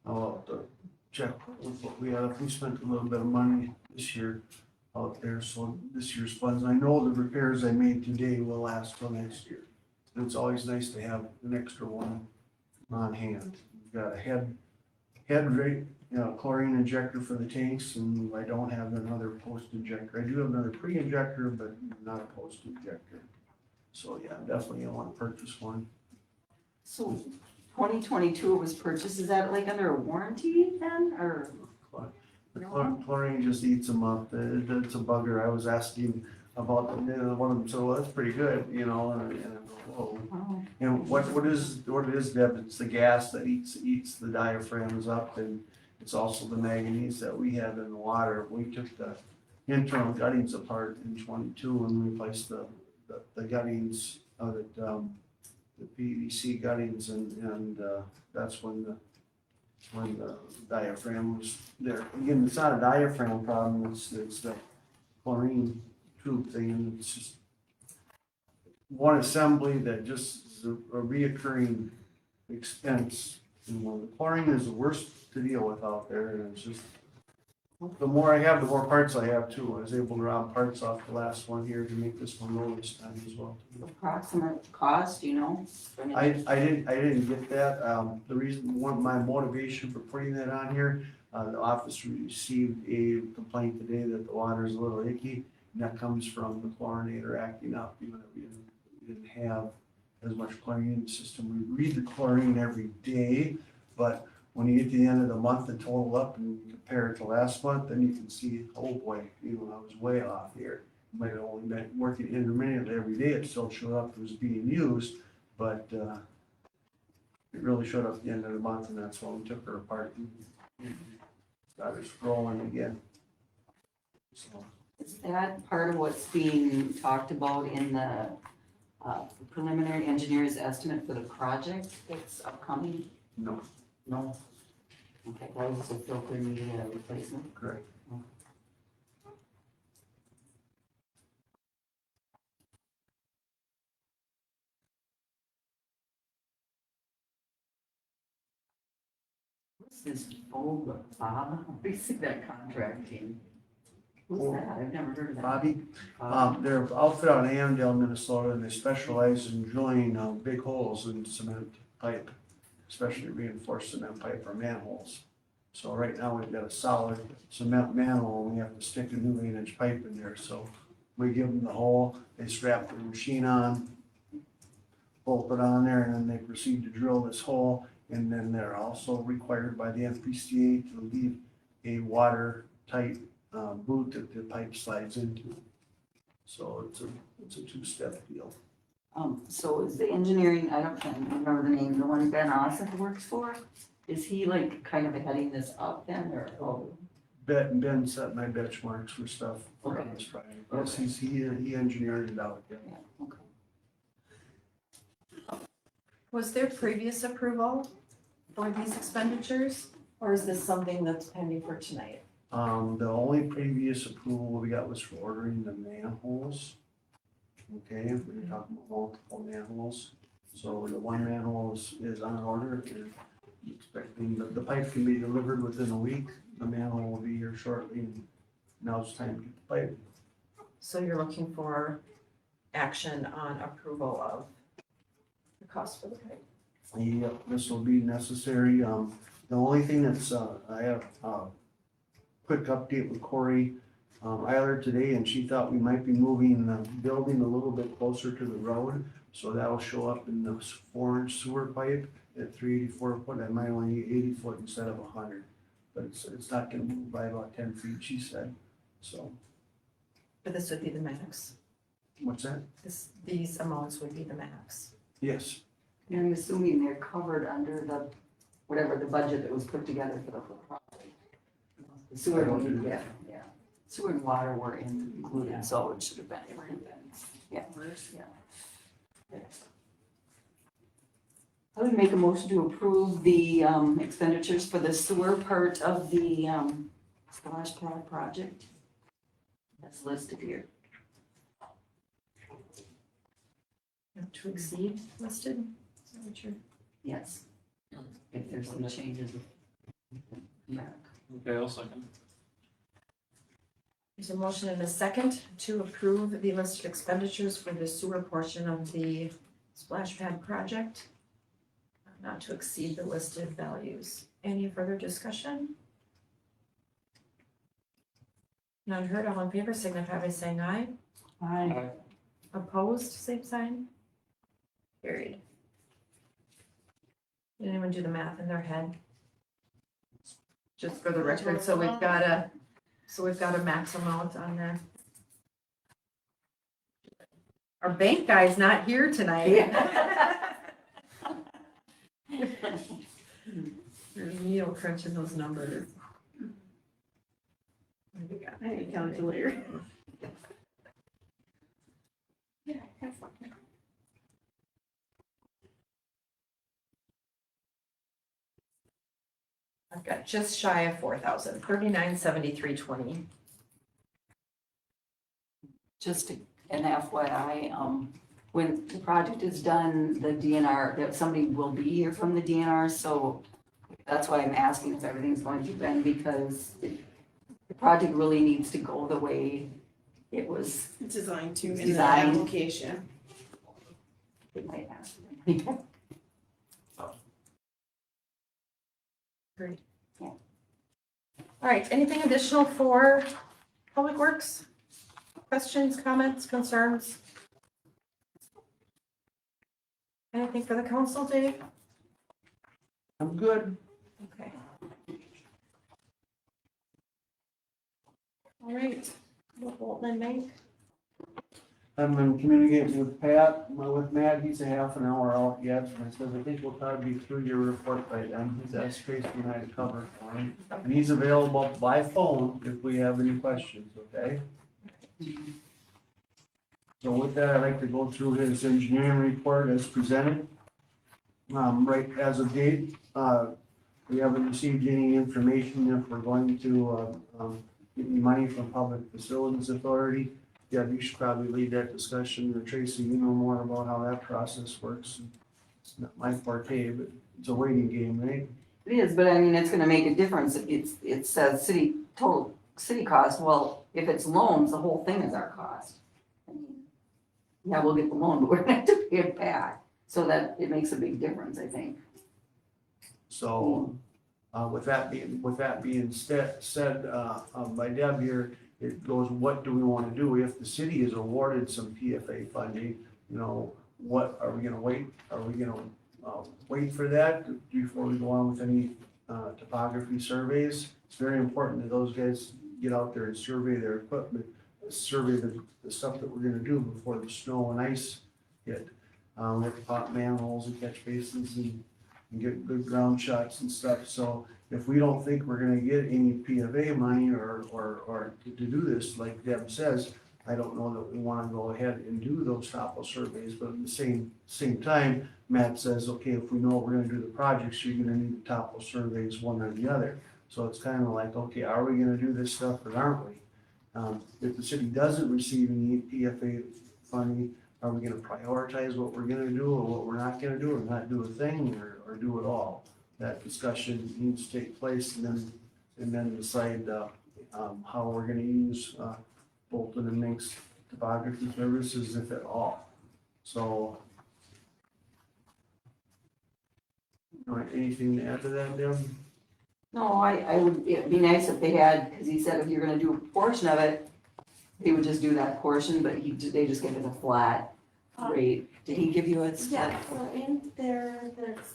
F: I'll have to check with what we have. We spent a little bit of money this year out there, so this year's funds, I know the repairs I made today will last till next year. And it's always nice to have an extra one on hand. We've got a head rate, chlorine injector for the tanks, and I don't have another post injector. I do have another pre-injector, but not a post injector. So yeah, definitely I want to purchase one.
B: So 2022 was purchased, is that like under a warranty then, or?
F: The chlorine just eats them up. It's a bugger. I was asking about one of them, so that's pretty good, and I go, whoa.
B: Oh,
F: And what it is, Deb, it's the gas that eats the diaphragms up, and it's also the manganese that we have in the water. We took the internal guttings apart in 22 and replaced the guttings of it, the PVC guttings, and that's when the diaphragm was there. Again, it's not a diaphragm problem, it's the chlorine tube thing, and it's just one assembly that just is a reoccurring expense. And the chlorine is the worst to deal with out there, and it's just, the more I have, the more parts I have too. I was able to round parts off the last one here to make this one go this time as well.
B: approximate cost,
F: I didn't get that. The reason, my motivation for putting that on here, the office received a complaint today that the water is a little icky. And that comes from the chlorinator acting up, we didn't have as much chlorine in the system. We read the chlorine every day, but when you get to the end of the month and total up and compare it to last month, then you can see, oh boy, I was way off here. Might have only been working intermittently every day, it still showed up, it was being used, but it really showed up at the end of the month, and that's when we took her apart and got her scrolling again. So,
B: Is that part of what's being talked about in the preliminary engineer's estimate for the project that's upcoming?
F: no,
B: No? Okay, that was a filter needed a replacement?
F: correct.
B: What's this Bob? We see that contracting. Who's that? I've never heard of that.
F: Bobby, they're outfit out of Annandale, Minnesota, and they specialize in drilling big holes in cement pipe, especially reinforced cement pipe or manholes. So right now, we've got a solid cement manhole, and we have to stick a new 8-inch pipe in there, so we give them the hole, they strap the machine on, bolt it on there, and then they proceed to drill this hole, and then they're also required by the FPCA to leave a watertight boot that the pipe slides into. So it's a two-step deal.
B: So is the engineering, can't remember the name, the one Ben Ossoff works for? Is he like kind of heading this up then, or? Oh,
F: Ben set my benchmarks for stuff for
B: Okay.
F: this project. Yes, he engineered it out, yeah.
B: yeah, okay.
A: Was there previous approval for these expenditures, or is this something that's pending for tonight?
F: The only previous approval we got was for ordering the manholes. Okay, we're talking about multiple manholes. So the one manhole is on order. We're expecting the pipe can be delivered within a week. The manhole will be here shortly, and now it's time to get the pipe.
A: So you're looking for action on approval of the cost for the pipe?
F: Yep, this will be necessary. The only thing that's, I have quick update with Corey Eiler today, and she thought we might be moving the building a little bit closer to the road. So that'll show up in the 4-inch sewer pipe at 384 foot. I might only need 80 foot instead of 100. But it's not gonna move by about 10 feet, she said. So,
A: But this would be the max.
F: what's that?
A: These amounts would be the max.
F: Yes,
B: And I'm assuming they're covered under whatever the budget that was put together for the whole project. The sewer, yeah. Sewer and water were included, so it should have been everything. Yeah. I would make a motion to approve the expenditures for the sewer part of the splash pad project. That's listed here.
A: Not to exceed listed? Is that what you're?
B: Yes. If there's some changes. back.
K: Okay, I'll second.
A: There's a motion and a second to approve the listed expenditures for the sewer portion of the splash pad project, not to exceed the listed values. Any further discussion? None heard, all in favor signify by saying aye.
K: Aye.
A: Opposed, same sign. Carried. Didn't even do the math in their head. Just for the record, so we've got a max amount on there. Our bank guy's not here tonight. There's Neil crunching those numbers. What do we got?
H: I need a calculator.
A: I've got just shy of 4,000, 3973.20.
B: Just an FYI, when the project is done, the DNR, that somebody will be here from the DNR, so that's why I'm asking if everything's going to Ben, because the project really needs to go the way it was.
H: Designed to in the
B: Designed.
H: application.
B: It might have.
A: All right, anything additional for Public Works? Questions, comments, concerns? Anything for the council, Dave?
F: I'm good.
A: Okay. All right, Bolton and Mink.
F: I've been communicating with Matt, he's a half an hour out yet, and I said, I think we'll probably be through your report by then. He's asked Tracy and I to cover for him. And he's available by phone if we have any questions, okay? So with that, I'd like to go through his engineering report as presented. Right as of date, we haven't received any information if we're going to, get any money from Public Facilities Authority. Yeah, you should probably lead that discussion, or Tracy, you know more about how that process works. It's not my forte, but it's a waiting game, right?
B: It is, but I mean, it's gonna make a difference. It says total city cost. Well, if it's loans, the whole thing is our cost. I mean, yeah, we'll get the loan, but we're gonna have to pay it back. So that it makes a big difference, I think.
F: So, with that being said, by Deb here, it goes, what do we want to do if the city is awarded some PFA funding? You know, what, are we gonna wait? Are we gonna, wait for that before we go on with any, topography surveys? It's very important that those guys get out there and survey their equipment, survey the stuff that we're gonna do before the snow and ice hit. We have to pop manholes and catch basins and get good ground shots and stuff, so if we don't think we're gonna get any PFA money or to do this, like Deb says, I don't know that we wanna go ahead and do those topo surveys, but at the same time, Matt says, okay, if we know we're gonna do the projects, you're gonna need the topo surveys, one or the other. So it's kinda like, okay, are we gonna do this stuff or aren't we? If the city doesn't receive any PFA funding, are we gonna prioritize what we're gonna do or what we're not gonna do, or not do a thing, or do it all? That discussion needs to take place and then decide, how we're gonna use, Bolton and Mink's topography services, if at all. So. All right, anything to add to that, Deb?
B: No, it'd be nice if they had, because he said if you're gonna do a portion of it, they would just do that portion, but they just give it a flat rate. Did he give you a?
H: Yeah, so in there's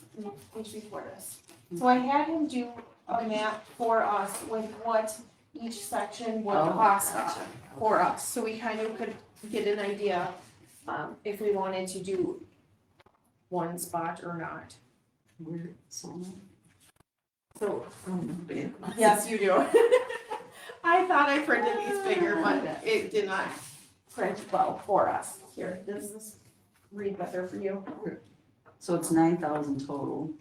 H: page before this. So I had him do a map for us with what each section would cost for us, so we kind of could get an idea, if we wanted to do one spot or not.
B: Weird, so.
H: So, yes, you do. I thought I printed these bigger, but it did not print well for us. Here, does this read better for you?
B: So it's 9,000 total.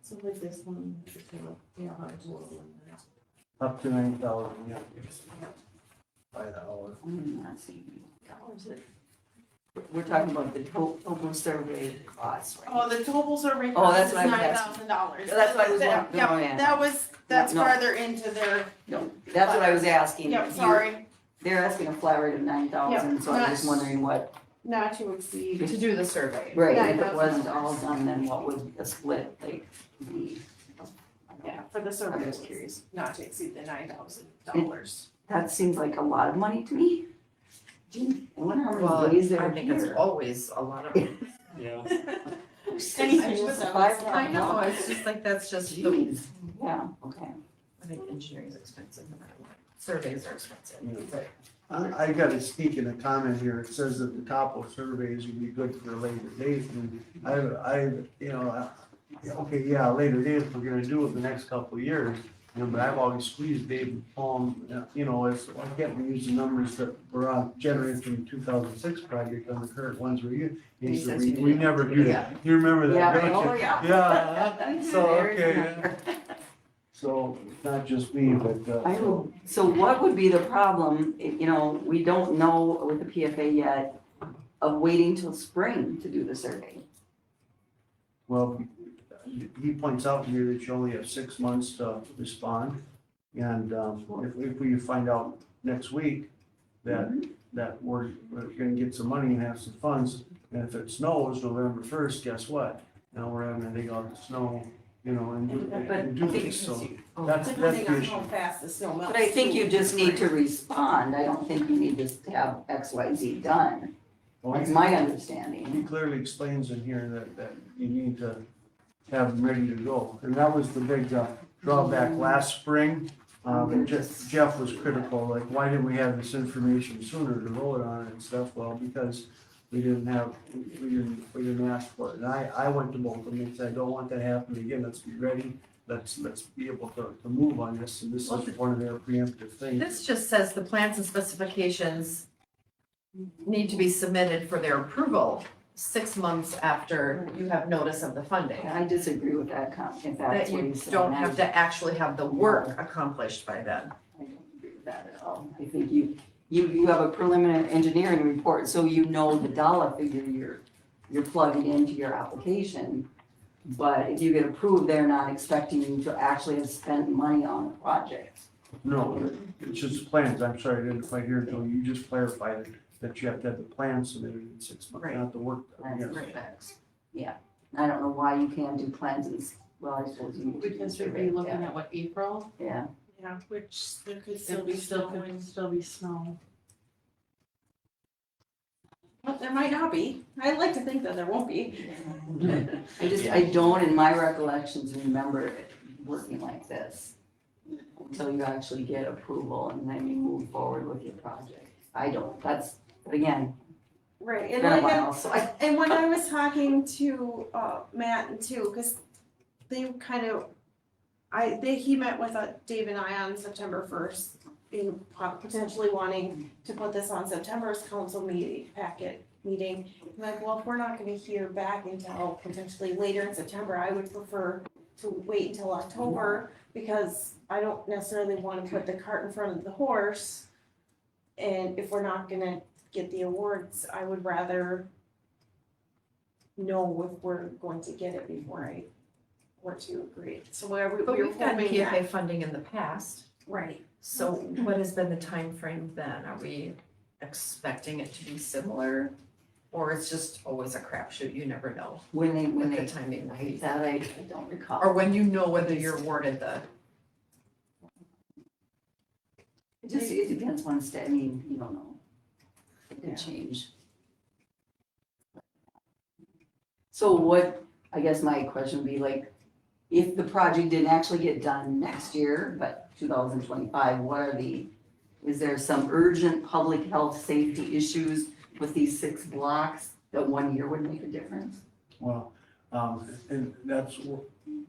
C: So like this one, yeah,
F: Up to 9,000, yeah. By the hour.
B: Let's see, how is it? We're talking about the total survey costs, right?
H: Oh, the total survey
B: Oh,
H: cost
B: that's
H: is
B: what I was asking.
H: $9,000.
B: That's what I was
H: That-
B: wondering.
H: yep,
B: Oh, yeah.
H: that's
B: No.
H: farther into their,
B: No, that's what I was asking.
H: yep,
B: You-
H: sorry,
B: They're asking a flat rate of 9,000, so I'm just
H: not-
B: wondering what,
H: not to exceed.
A: To do the survey.
B: right, if it
H: 9,000.
B: wasn't all done, then what would the split like be?
H: Yeah, for the
B: I'm
H: survey,
B: just
H: it's
B: curious.
H: not to exceed the $9,000.
B: That seems like a lot of money to me. Gee, I wonder how
A: Well,
B: many days there
A: I
B: are
A: think it's
B: here.
A: always a lot of.
K: Yeah.
H: Anything with
A: I know, it's just like, that's just the,
B: Jeez, yeah, okay.
A: I think engineering is expensive, no matter what. Surveys are expensive, but.
F: I gotta sneak in a comment here. It says that the topo surveys would be good for a later date. And okay, yeah, later date, if we're gonna do it the next couple of years. But I've always squeezed David Palm, it's, why can't we use the numbers that were generated from the 2006 project on the current ones we're using? He said, we never do that. You remember
B: Yeah,
F: that, don't you?
B: oh, yeah.
F: Yeah, so,
B: There's
F: okay.
B: another.
F: So, not just me, but,
B: I know. So what would be the problem, we don't know with the PFA yet, of waiting till spring to do the survey?
F: well, he points out here that you only have 6 months to respond. And if we find out next week that we're gonna get some money and have some funds, and if it snows November 1st, guess what? Now we're having to dig out the snow, and do this, so that's
H: Depending
F: the
H: on
F: issue.
H: how fast the snow melts.
B: But I think you
H: too.
B: just need to respond. I don't think you need to have X, Y, Z done.
F: Well,
B: That's my
F: He
B: understanding.
F: clearly explains in here that you need to have them ready to go. And that was the big drawback last spring. Jeff was critical, like, why didn't we have this information sooner to vote on it and stuff? Well, because we didn't ask for it. And I went to both of them and said, I don't want that happening again. Let's be ready. Let's be able to move on this. And this is one of their preemptive things.
A: This just says the plans and specifications need to be submitted for their approval 6 months after you have notice of the funding.
B: I disagree with that if
A: That
B: that's what
A: you
B: he's saying.
A: don't have to actually have the work accomplished by then.
B: I don't agree with that at all. I think you have a preliminary engineering report, so you know the dollar figure you're plugging into your application. But if you get approved, they're not expecting you to actually have spent money on the project.
F: No, it's just plans. I'm sorry, I didn't quite hear it, Joe. You just clarified it, that you have to have the plans submitted in 6 months, not the work.
B: Plans and
F: Yes.
B: specs. Yeah, I don't know why you can't do plans and, well, I suppose you. need to do
C: Because we'd
B: survey,
C: be looking
B: yeah.
C: at what, April?
B: Yeah,
H: Yeah, which there could
C: If
H: still
C: we
H: be
C: still
H: snow.
C: could still be snow.
H: But there might not be. I'd like to think that there won't be.
B: I don't, in my recollections, remember it working like this. Until you actually get approval and then you move forward with your project. I don't, but again,
H: Right,
B: it's
H: and
B: been a
H: like,
B: while, so I.
H: and when I was talking to Matt and too, because they kind of, he met with Dave and I on September 1st, in potentially wanting to put this on September's council meeting, meeting. I'm like, well, if we're not gonna hear back until potentially later in September, I would prefer to wait until October, because I don't necessarily want to put the cart in front of the horse. And if we're not gonna get the awards, I would rather know if we're going to get it before I were to agree. So where we
A: But
H: were
A: we've gotten
H: hoping
A: PFA
H: that.
A: funding in the past,
H: Right.
A: so what has been the time frame then? Are we expecting it to be similar? Or it's just always a crapshoot, you never know
B: When
A: what
B: they,
A: the timing will be?
B: that I don't recall.
A: Or when you know whether you're awarded the,
B: It depends on I mean, you don't know. It could change. So what, I guess my question would be like, if the project didn't actually get done next year, but 2025, is there some urgent public health safety issues with these 6 blocks that 1 year would make a difference?
F: Well, and that's,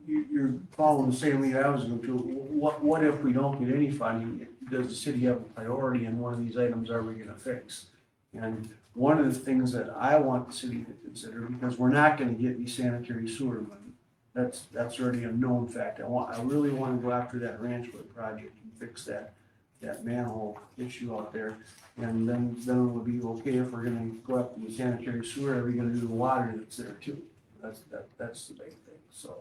F: you're following the same lead I was going to. What if we don't get any funding? Does the city have a priority and one of these items are we gonna fix? And one of the things that I want the city to consider, because we're not gonna get any sanitary sewer money. That's already a known fact. I really want to go after that Ranchwood project and fix that that manhole issue out there. And then it'll be okay if we're gonna go up to the sanitary sewer, are we gonna do the water that's there too? That's the big thing, so.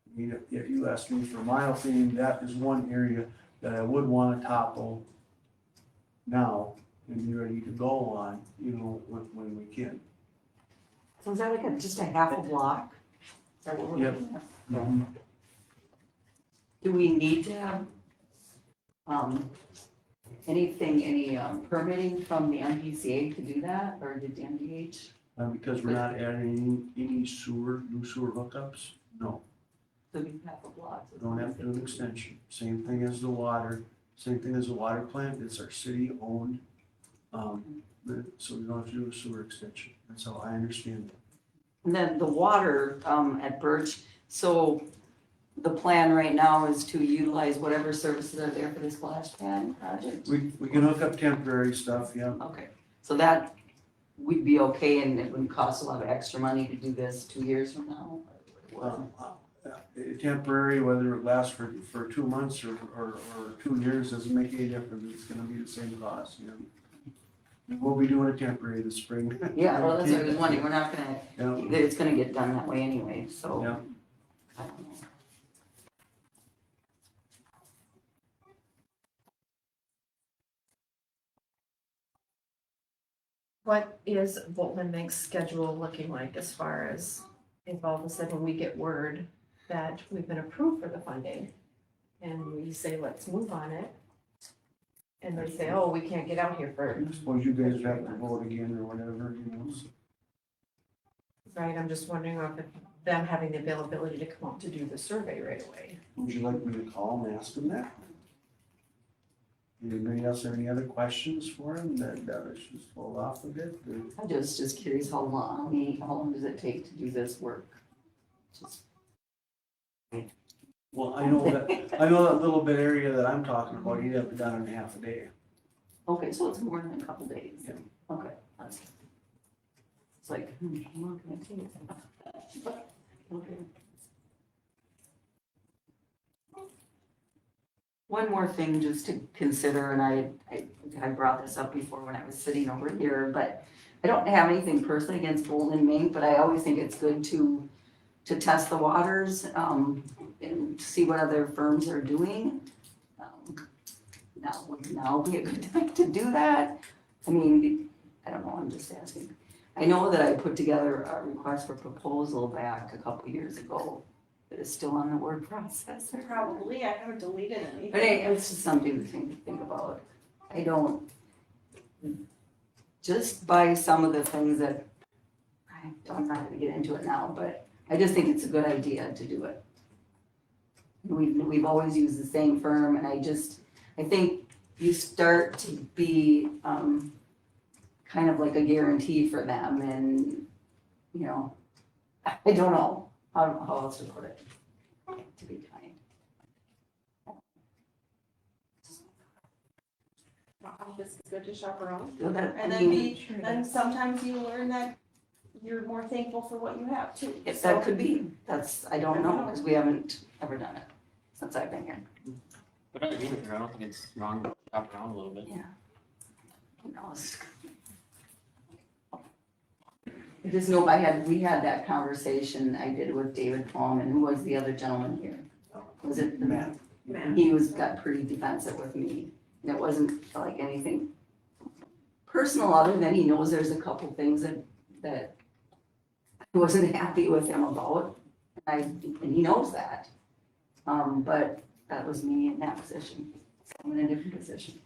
F: I mean, if you ask me for my opinion, that is one area that I would wanna topple now and be ready to go on, when we can.
B: So is that like just a half a block? Is that what we're
F: Yep.
B: looking at? Do we need to have, any permitting from the MPCA to do that, or did the MDH?
F: Because we're not adding any new sewer hookups, no,
B: So we half a block.
F: we don't have to do an extension. Same thing as the water plant, it's our city-owned, so we don't have to do a sewer extension. That's how I understand it.
B: And then the water, at Birch, so the plan right now is to utilize whatever services are there for this splash pad project?
F: We can hook up temporary stuff, yeah.
B: Okay, so that, we'd be okay, and it wouldn't cost a lot of extra money to do this 2 years from now?
F: Temporary, whether it lasts for 2 months or 2 years, doesn't make any difference. It's gonna be the same cost, We'll be doing a temporary this spring.
B: Yeah, well, that's what I was wondering, we're not gonna,
F: Yeah,
B: it's gonna get done that way anyway, so.
F: yeah.
B: I don't know.
A: What is Bolton Bank's schedule looking like as far as if all of a sudden we get word that we've been approved for the funding and we say, let's move on it. And they say, oh, we can't get out here for,
F: I suppose you guys have to vote again or whatever,
A: right, I'm just wondering if them having the availability to come out to do the survey right away.
F: Would you like me to call them and ask them that? Anybody else have any other questions for him that I should just hold off a bit? or-
B: I'm just curious how long does it take to do this work? Just-
F: Well, I know that little bit area that I'm talking about, you'd have it done in half a day.
B: Okay, so it's more than a couple days.
F: Yeah.
B: Okay, that's. It's like, how long can it take? Okay. One more thing just to consider, and I brought this up before when I was sitting over here, but I don't have anything personally against Bolton Mink, but I always think it's good to test the waters, and see what other firms are doing. Now would be a good time to do that. I mean, I don't know, I'm just asking. I know that I put together a request for proposal back a couple years ago, but it's still on the word processor.
H: Probably, I haven't deleted anything.
B: But it's just something to think about. I don't, just by some of the things that, I'm not gonna get into it now, but I just think it's a good idea to do it. We've always used the same firm, and I think you start to be, kind of like a guarantee for them, and, I don't know how else to put it, to be kind.
H: It's good to shop around.
B: So that-
C: And then sometimes you learn that you're more thankful for what you have too.
B: If that could be, I don't know, because we haven't ever done it since I've been here.
K: But I agree with her, I don't think it's wrong to shop around a little bit.
B: Yeah. Who knows? I just know we had that conversation I did with David Palm, and who was the other gentleman here? Was it
F: Matt.
B: He got pretty defensive with me, and it wasn't like anything personal, other than he knows there's a couple things that I wasn't happy with him about, and he knows that. But that was me in that position, so I'm in a different position.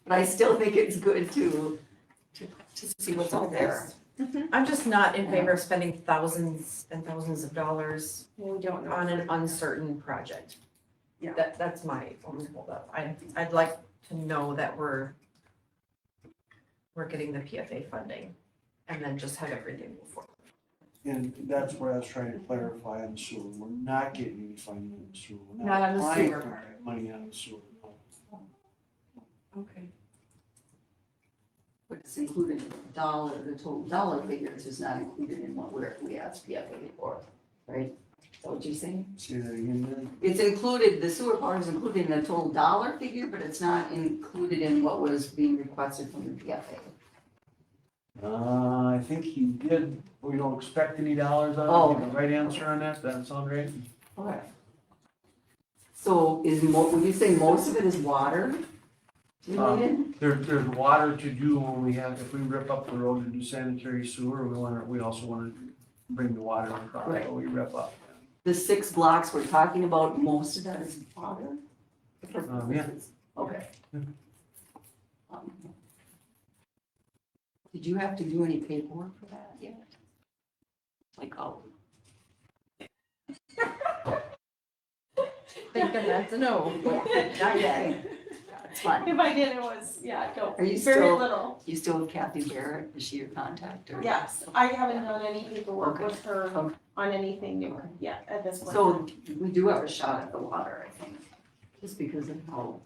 B: But I still think it's good to see what's out there.
A: I'm just not in favor of spending thousands and thousands of dollars
H: We don't know.
A: on an uncertain project.
H: Yeah.
A: That's my only holdup. I'd like to know that we're getting the PFA funding and then just have everything move forward.
F: And that's what I was trying to clarify on the sewer. We're not getting any funding on the sewer. We're
A: Not on the
F: applying
A: sewer
F: for
A: part.
F: money on the sewer, no.
A: Okay.
B: But it's included in the total dollar figure is just not included in what we asked PFA for, right? that what you're saying?
F: Say that again, then.
B: It's included, the sewer part is included in the total dollar figure, but it's not included in what was being requested from the PFA.
F: I think he did, we don't expect any dollars out
B: Oh.
F: of it, the right answer on that, that sound right?
B: Okay. So would you say most of it is water related?
F: There's water to do when we have, if we rip up the road to do sanitary sewer, we also wanna bring the water across,
B: Right.
F: so we rip up.
B: The 6 blocks we're talking about, most of that is water?
F: Yeah.
B: Okay. Did you have to do any paperwork for that yet? Like, oh,
A: Think of that to know.
B: not yet. That's fine.
C: If I did, it was, yeah, no,
B: Are you
C: very
B: still-
C: little.
B: You still have Kathy Barrett? Is she your contact or?
C: Yes, I haven't done any paperwork
B: Okay.
C: with her
B: Okay.
C: on anything new yet at this point.
B: So we do have a shot at the water, I think, just because of how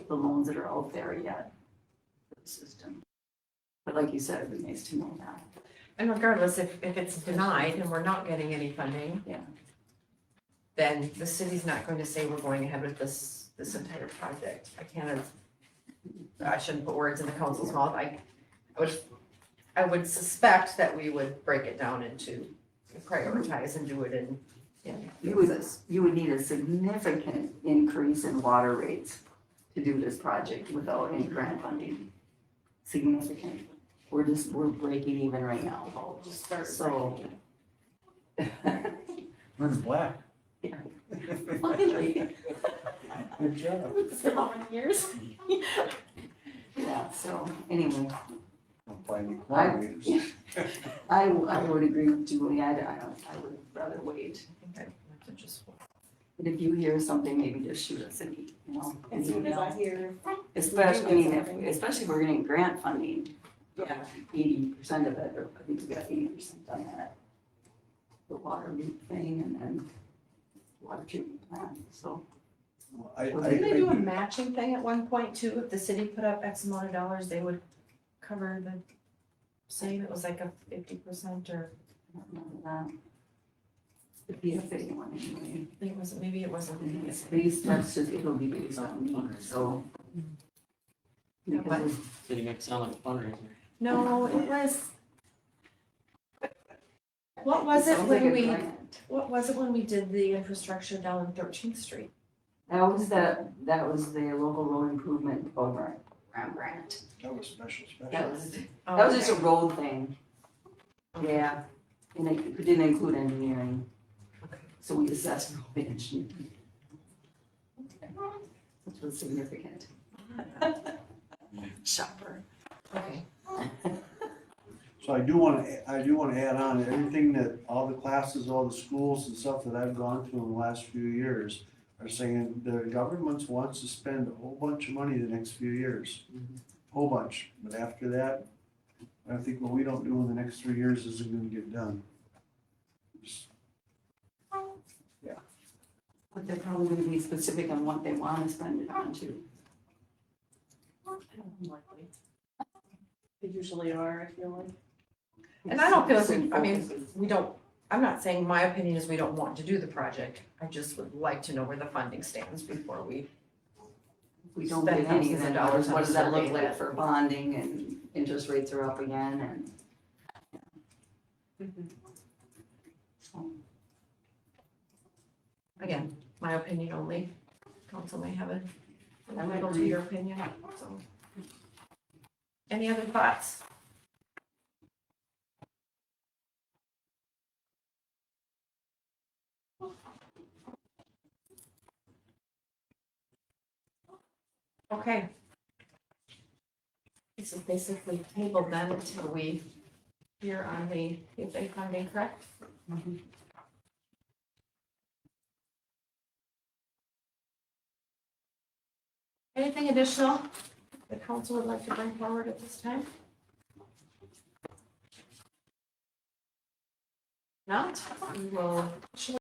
B: the loans that are out there yet for the system. But like you said, it'd be nice to know that.
A: And regardless, if it's denied and we're not getting any funding,
B: Yeah.
A: then the city's not going to say we're going ahead with this entire project. I shouldn't put words in the council's mouth. I would suspect that we would break it down into prioritize and do it in
B: You would need a significant increase in water rates to do this project without any grant funding. Significant. We're breaking even right now.
C: Just start.
B: So.
F: We're in black.
B: Finally.
F: Good job.
C: For how many years?
B: Yeah, so anyway,
F: Don't find any kilometers.
B: I would agree with Julie. I would rather wait. And if you hear something, maybe just shoot us an email.
C: As soon as I hear.
B: Especially, I mean,
C: something.
B: especially if we're getting grant funding.
C: Yeah.
B: 80% of it, or I think we got 80% on that. The water loop thing and then water treatment plant, so.
A: Didn't they do a matching thing at one point too? If the city put up X amount of dollars, they would cover the same, it was like a 50% or,
B: I don't remember that. The PFA one anyway.
A: I think it was, maybe it wasn't.
B: It's based, that's just, it'll be based on need, so.
A: Yeah, but-
B: Because
K: City makes it sound like a fundraiser.
A: No, it was. What was it
B: sounds like
A: when
B: a
A: we,
B: grant.
A: what was it when we did the infrastructure down on 13th Street?
B: That was the local road improvement program grant.
F: That was special.
B: That was just a road thing. Yeah, and it didn't include engineering. So we assessed road engineering. Which was significant. Shopper.
A: Okay.
F: So I do wanna add on, everything that, all the classes, all the schools and stuff that I've gone through in the last few years are saying the government wants to spend a whole bunch of money the next few years. Whole bunch, but after that, I think what we don't do in the next 3 years isn't gonna get done. Just-
B: But they're probably gonna be specific on what they wanna spend it on too.
H: They usually are, I feel like.
A: And I don't feel like we, I mean, we don't, I'm not saying my opinion is we don't want to do the project. I just would like to know where the funding stands before we.
B: If we don't
A: Spend
B: get any,
A: thousands of
B: then
A: dollars on
B: what
A: a
B: does that look
A: survey
B: like
A: that-
B: for bonding and interest rates are up again and. So,
A: Again, my opinion only. Council may have a,
B: I would
A: rebuttal to
B: agree.
A: your opinion, so. Any other thoughts? Okay. This is basically tabled then until we hear on the PFA funding, correct? Anything additional the council would like to bring forward at this time? Not? We will